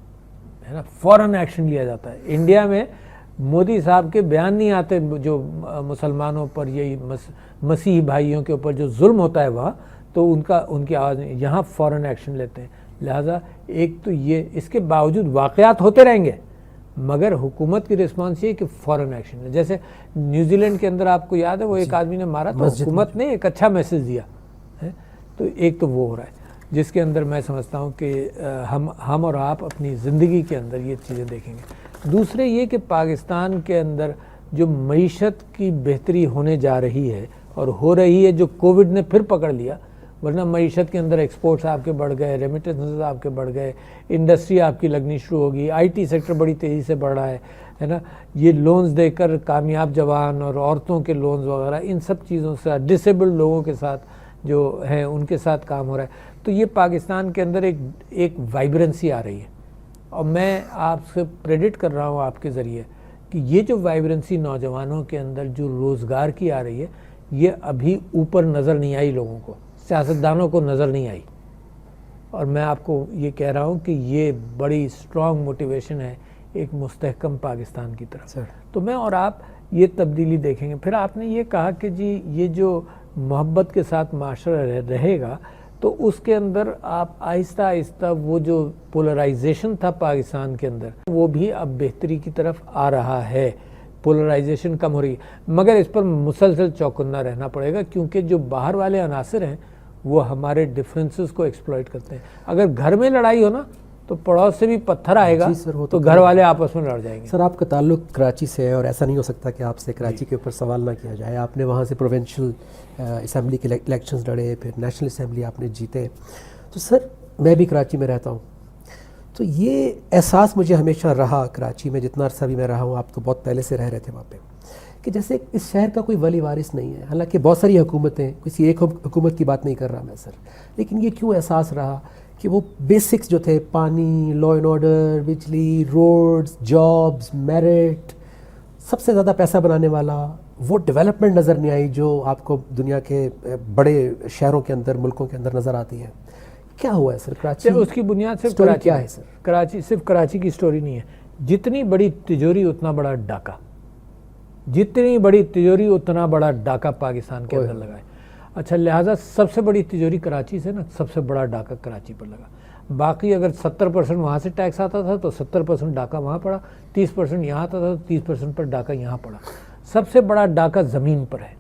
ہے نا. فوراً ایکشن لیا جاتا ہے. انڈیا میں مودی صاحب کے بیان نہیں آتے جو مسلمانوں پر یہی مسیحی بھائیوں کے اوپر جو ظلم ہوتا ہے وہاں، تو ان کی آواز نہیں. یہاں فوراً ایکشن لیتے ہیں. لہٰذا ایک تو یہ، اس کے باوجود واقعات ہوتے رہیں گے مگر حکومت کی رسپانس یہ کہ فوراً ایکشن ہے. جیسے نیوزی لینڈ کے اندر آپ کو یاد ہے وہ ایک آدمی نے مارا تو حکومت نے ایک اچھا میسج دیا ہے. تو ایک تو وہ ہو رہا ہے جس کے اندر میں سمجھتا ہوں کہ ہم اور آپ اپنی زندگی کے اندر یہ چیزیں دیکھیں گے. دوسرے یہ کہ پاکستان کے اندر جو معیشت کی بہتری ہونے جا رہی ہے اور ہو رہی ہے، جو کووڈ نے پھر پکڑ لیا، ورنہ معیشت کے اندر ایکسپورٹس آپ کے بڑھ گئے، ریمیٹنسز آپ کے بڑھ گئے، انڈسٹری آپ کی لگنی شروع ہوگی، آئی ٹی سیکٹر بڑی تیزی سے بڑھ رہا ہے نا. یہ لونز دے کر کامیاب جوان اور عورتوں کے لونز وغیرہ، ان سب چیزوں سے ڈسیبلڈ لوگوں کے ساتھ جو ہیں ان کے ساتھ کام ہو رہا ہے. تو یہ پاکستان کے اندر ایک وائبرنسی آ رہی ہے. اور میں آپ سے پریڈکٹ کر رہا ہوں آپ کے ذریعے کہ یہ جو وائبرنسی نوجوانوں کے اندر جو روزگار کی آ رہی ہے، یہ ابھی اوپر نظر نہیں آئی لوگوں کو، سیاستدانوں کو نظر نہیں آئی. اور میں آپ کو یہ کہہ رہا ہوں کہ یہ بڑی اسٹرانگ موٹیویشن ہے ایک مستحکم پاکستان کی طرف. تو میں اور آپ یہ تبدیلی دیکھیں گے. پھر آپ نے یہ کہا کہ جی یہ جو محبت کے ساتھ معاشرہ رہے گا تو اس کے اندر آپ آہستہ آہستہ وہ جو پولرائزیشن تھا پاکستان کے اندر وہ بھی اب بہتری کی طرف آ رہا ہے. پولرائزیشن کم ہو رہی ہے مگر اس پر مسلسل چوکنا رہنا پڑے گا کیونکہ جو باہر والے عناصر ہیں وہ ہمارے ڈفرینسز کو ایکسپلائٹ کرتے ہیں. اگر گھر میں لڑائی ہو نا تو پڑوس سے بھی پتھر آئے گا تو گھر والے آپس میں لڑ جائیں گے. سر آپ کا تعلق کراچی سے ہے اور ایسا نہیں ہو سکتا کہ آپ سے کراچی کے اوپر سوال نہ کیا جائے. آپ نے وہاں سے پروونشل اسمبلی کے الیکشنز لڑے، پھر نیشنل اسمبلی آپ نے جیتے. تو سر میں بھی کراچی میں رہتا ہوں تو یہ احساس مجھے ہمیشہ رہا کراچی میں، جتنا عرصہ بھی میں رہا ہوں، آپ تو بہت پہلے سے رہ رہے تھے وہاں پہ، کہ جیسے اس شہر کا کوئی ولی وارث نہیں ہے. حالانکہ بہت ساری حکومتیں، کسی ایک حکومت کی بات نہیں کر رہا میں سر، لیکن یہ کیوں احساس رہا کہ وہ بیسکس جو تھے، پانی، لا اینڈ آرڈر، بجلی، روڈز، جابز، میرٹ، سب سے زیادہ پیسہ بنانے والا وہ ڈیولپمنٹ نظر نہیں آئی جو آپ کو دنیا کے بڑے شہروں کے اندر، ملکوں کے اندر نظر آتی ہے. کیا ہوا ہے سر کراچی؟ اس کی بنیاد صرف اسٹوری کراچی کیا ہے سر؟ کراچی صرف کراچی کی سٹوری نہیں ہے. جتنی بڑی تجوری اتنا بڑا ڈاکہ، جتنی بڑی تجوری اتنا بڑا ڈاکہ پاکستان کے اندر لگا ہے. اچھا لہٰذا سب سے بڑی تجوری کراچی سے نا، سب سے بڑا ڈاکہ کراچی پر لگا. باقی اگر 70% وہاں سے ٹیکس آتا تھا تو 70% ڈاکہ وہاں پڑا، 30% یہاں آتا تھا تو 30% پر ڈاکہ یہاں پڑا. سب سے بڑا ڈاکہ زمین پر ہے،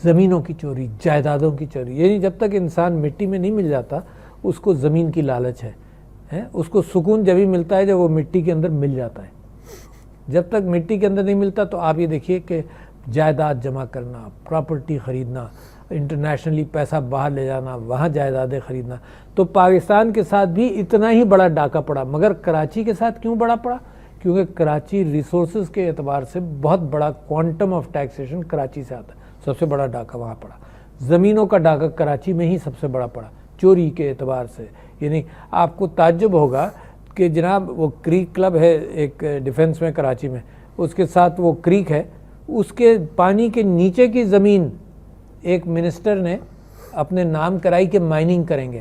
زمینوں کی چوری، جائیدادوں کی چوری. یعنی جب تک انسان مٹی میں نہیں مل جاتا اس کو زمین کی لالچ ہے. اس کو سکون جب ہی ملتا ہے جب وہ مٹی کے اندر مل جاتا ہے. جب تک مٹی کے اندر نہیں ملتا تو آپ یہ دیکھیے کہ جائیداد جمع کرنا، پراپرٹی خریدنا، انٹرنیشنلی پیسہ باہر لے جانا، وہاں جائیدادیں خریدنا. تو پاکستان کے ساتھ بھی اتنا ہی بڑا ڈاکہ پڑا. مگر کراچی کے ساتھ کیوں بڑا پڑا؟ کیونکہ کراچی ریسورسز کے اعتبار سے بہت بڑا کوانٹم آف ٹیکسیشن کراچی سے آتا ہے. سب سے بڑا ڈاکہ وہاں پڑا. زمینوں کا ڈاکہ کراچی میں ہی سب سے بڑا پڑا چوری کے اعتبار سے. یعنی آپ کو تعجب ہوگا کہ جناب وہ کریک کلب ہے ایک ڈیفنس میں کراچی میں، اس کے ساتھ وہ کریک ہے، اس کے پانی کے نیچے کی زمین ایک منسٹر نے اپنے نام کرائی کہ مائننگ کریں گے،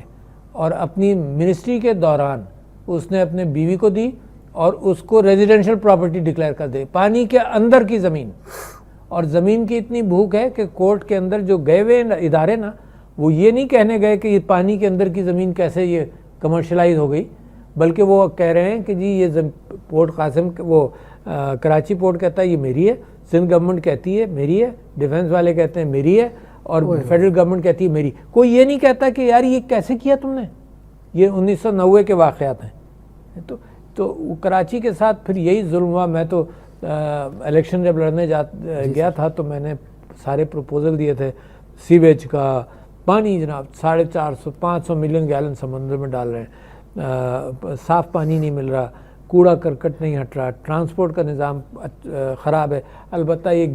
اور اپنی منسٹری کے دوران اس نے اپنے بیوی کو دی اور اس کو ریزیڈینشل پراپرٹی ڈکلیئر کر دے. پانی کے اندر کی زمین. اور زمین کی اتنی بھوک ہے کہ کورٹ کے اندر جو گئے ہوئے ادارے نا، وہ یہ نہیں کہنے گئے کہ یہ پانی کے اندر کی زمین کیسے یہ کمرشلائز ہو گئی، بلکہ وہ کہہ رہے ہیں کہ جی یہ پورٹ قاسم، وہ کراچی پورٹ کہتا ہے یہ میری ہے، سندھ گورنمنٹ کہتی ہے میری ہے، ڈیفنس والے کہتے ہیں میری ہے، اور فیڈرل گورنمنٹ کہتی ہے میری. کوئی یہ نہیں کہتا کہ یار یہ کیسے کیا تم نے. یہ 1990 کے واقعات ہیں. تو کراچی کے ساتھ پھر یہی ظلم ہوا. میں تو الیکشن جب لڑنے گیا تھا تو میں نے سارے پروپوزل دیے تھے. سیویج کا پانی جناب 450-500 ملین گیلن سمندر میں ڈال رہے ہیں، صاف پانی نہیں مل رہا، کوڑا کرکٹ نہیں ہٹ رہا، ٹرانسپورٹ کا نظام خراب ہے. البتہ یہ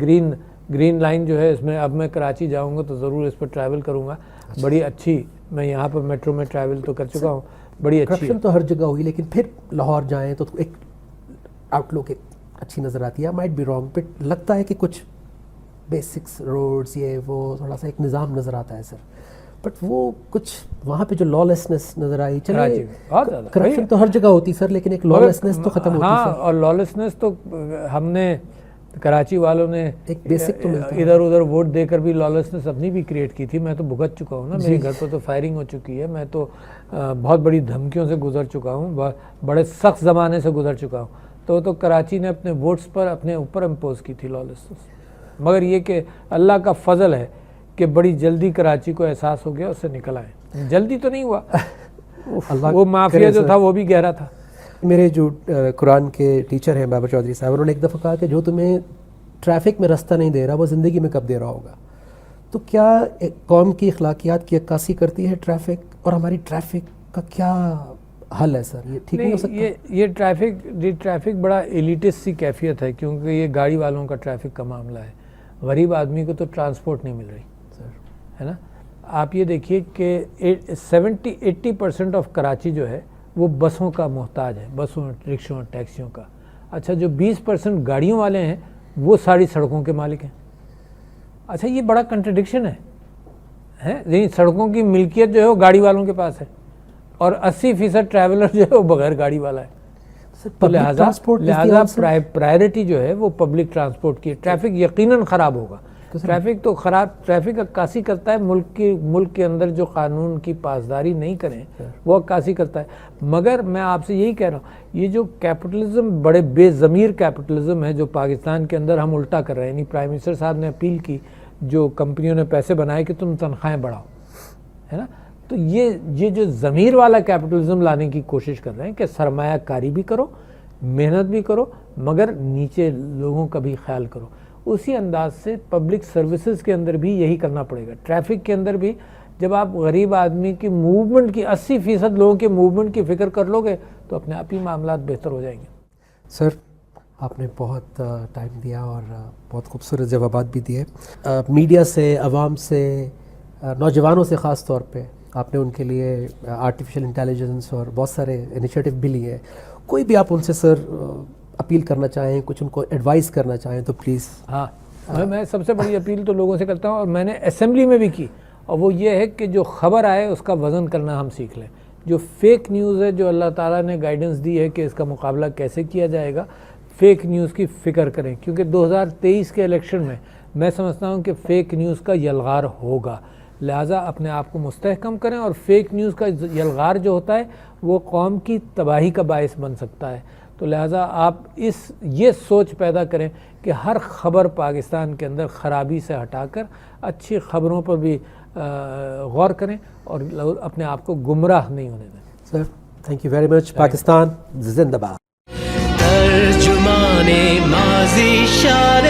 گرین لائن جو ہے، اس میں اب میں کراچی جاؤں گا تو ضرور اس پر ٹریول کروں گا. بڑی اچھی، میں یہاں پر میٹرو میں ٹریول تو کر چکا ہوں، بڑی اچھی. کرپشن تو ہر جگہ ہوئی، لیکن پھر لاہور جائیں تو ایک آؤٹ لک اچھی نظر آتی ہے. مائٹ بی رانگ، بٹ لگتا ہے کہ کچھ بیسکس روڈز یہ وہ تھوڑا سا ایک نظام نظر آتا ہے سر. بٹ وہ کچھ وہاں پہ جو لا لیسنس نظر آئی، چلیے کرپشن تو ہر جگہ ہوتی سر، لیکن ایک لا لیسنس تو ختم ہوتی. ہاں، اور لا لیسنس تو ہم نے کراچی والوں نے ایک بیسک تو ملتا ہے. ادھر ادھر ووٹ دے کر بھی لا لیسنس اپنی بھی کریٹ کی تھی. میں تو بھگت چکا ہوں نا، میرے گھر پر تو فائرنگ ہو چکی ہے، میں تو بہت بڑی دھمکیوں سے گزر چکا ہوں، بڑے سخت زمانے سے گزر چکا ہوں. تو کراچی نے اپنے ووٹس پر اپنے اوپر امپوز کی تھی لا لیسنس. مگر یہ کہ اللہ کا فضل ہے کہ بڑی جلدی کراچی کو احساس ہو گیا، اس سے نکل آئے. جلدی تو نہیں ہوا، وہ مافیا جو تھا وہ بھی گہرا تھا. میرے جو قرآن کے ٹیچر ہیں بابر چودھری صاحب، انہوں نے ایک دفعہ کہا کہ جو تمہیں ٹریفک میں رستہ نہیں دے رہا وہ زندگی میں کب دے رہا ہوگا. تو کیا ایک قوم کی اخلاقیات کی عکاسی کرتی ہے ٹریفک، اور ہماری ٹریفک کا کیا حل ہے سر؟ یہ ٹھیک نہیں ہو سکتا؟ یہ ٹریفک بڑا ایلیٹس سی کیفیت ہے، کیونکہ یہ گاڑی والوں کا ٹریفک کا معاملہ ہے. غریب آدمی کو تو ٹرانسپورٹ نہیں مل رہی ہے نا. آپ یہ دیکھیے کہ 70-80% آف کراچی جو ہے وہ بسوں کا محتاج ہے، بسوں، رکشوں، ٹیکسیوں کا. اچھا جو 20% گاڑیوں والے ہیں وہ ساری سڑکوں کے مالک ہیں. اچھا یہ بڑا کنٹرڈکشن ہے. یعنی سڑکوں کی ملکیت جو ہے وہ گاڑی والوں کے پاس ہے، اور 80% ٹریولر جو ہے وہ بغیر گاڑی والا ہے. تو لہٰذا پرائرٹی جو ہے وہ پبلک ٹرانسپورٹ کی ہے. ٹریفک یقیناً خراب ہوگا. ٹریفک تو خراب، ٹریفک عکاسی کرتا ہے ملک کے اندر جو قانون کی پاسداری نہیں کریں وہ عکاسی کرتا ہے. مگر میں آپ سے یہی کہہ رہا ہوں، یہ جو کیپٹلزم، بڑے بے ضمیر کیپٹلزم ہے جو پاکستان کے اندر ہم الٹا کر رہے ہیں. یعنی پرائم منسٹر صاحب نے اپیل کی، جو کمپنیوں نے پیسے بنائے کہ تم تنخواہیں بڑھاؤ، ہے نا. تو یہ جو ضمیر والا کیپٹلزم لانے کی کوشش کر رہے ہیں کہ سرمایہ کاری بھی کرو، محنت بھی کرو، مگر نیچے لوگوں کا بھی خیال کرو. اسی انداز سے پبلک سروسز کے اندر بھی یہی کرنا پڑے گا. ٹریفک کے اندر بھی جب آپ غریب آدمی کی موومنٹ کی 80% لوگوں کے موومنٹ کی فکر کر لو گے تو اپنے آپ ہی معاملات بہتر ہو جائیں گے. سر آپ نے بہت ٹائم دیا اور بہت خوبصورت جوابات بھی دیے. میڈیا سے، عوام سے، نوجوانوں سے خاص طور پہ آپ نے ان کے لیے آرٹیفیشل انٹیلیجنس اور بہت سارے انیشیٹو بھی لیے. کوئی بھی آپ ان سے سر اپیل کرنا چاہیں، کچھ ان کو ایڈوائز کرنا چاہیں تو پلیز. ہاں، میں سب سے بڑی اپیل تو لوگوں سے کرتا ہوں، اور میں نے اسمبلی میں بھی کی اور وہ یہ ہے کہ جو خبر آئے اس کا وزن کرنا ہم سیکھ لیں. جو فیک نیوز ہے، جو اللہ تعالیٰ نے گائیڈنس دی ہے کہ اس کا مقابلہ کیسے کیا جائے گا، فیک نیوز کی فکر کریں، کیونکہ 2023 کے الیکشن میں سمجھتا ہوں کہ فیک نیوز کا یلغار ہوگا. لہٰذا اپنے آپ کو مستحکم کریں، اور فیک نیوز کا یلغار جو ہوتا ہے وہ قوم کی تباہی کا باعث بن سکتا ہے. تو لہٰذا آپ یہ سوچ پیدا کریں کہ ہر خبر پاکستان کے اندر خرابی سے ہٹا کر اچھی خبروں پر بھی غور کریں اور اپنے آپ کو گمراہ نہیں ہونے دیں. Sir thank you very much. Pakistan زندہ باد. ترجمان ماضی شان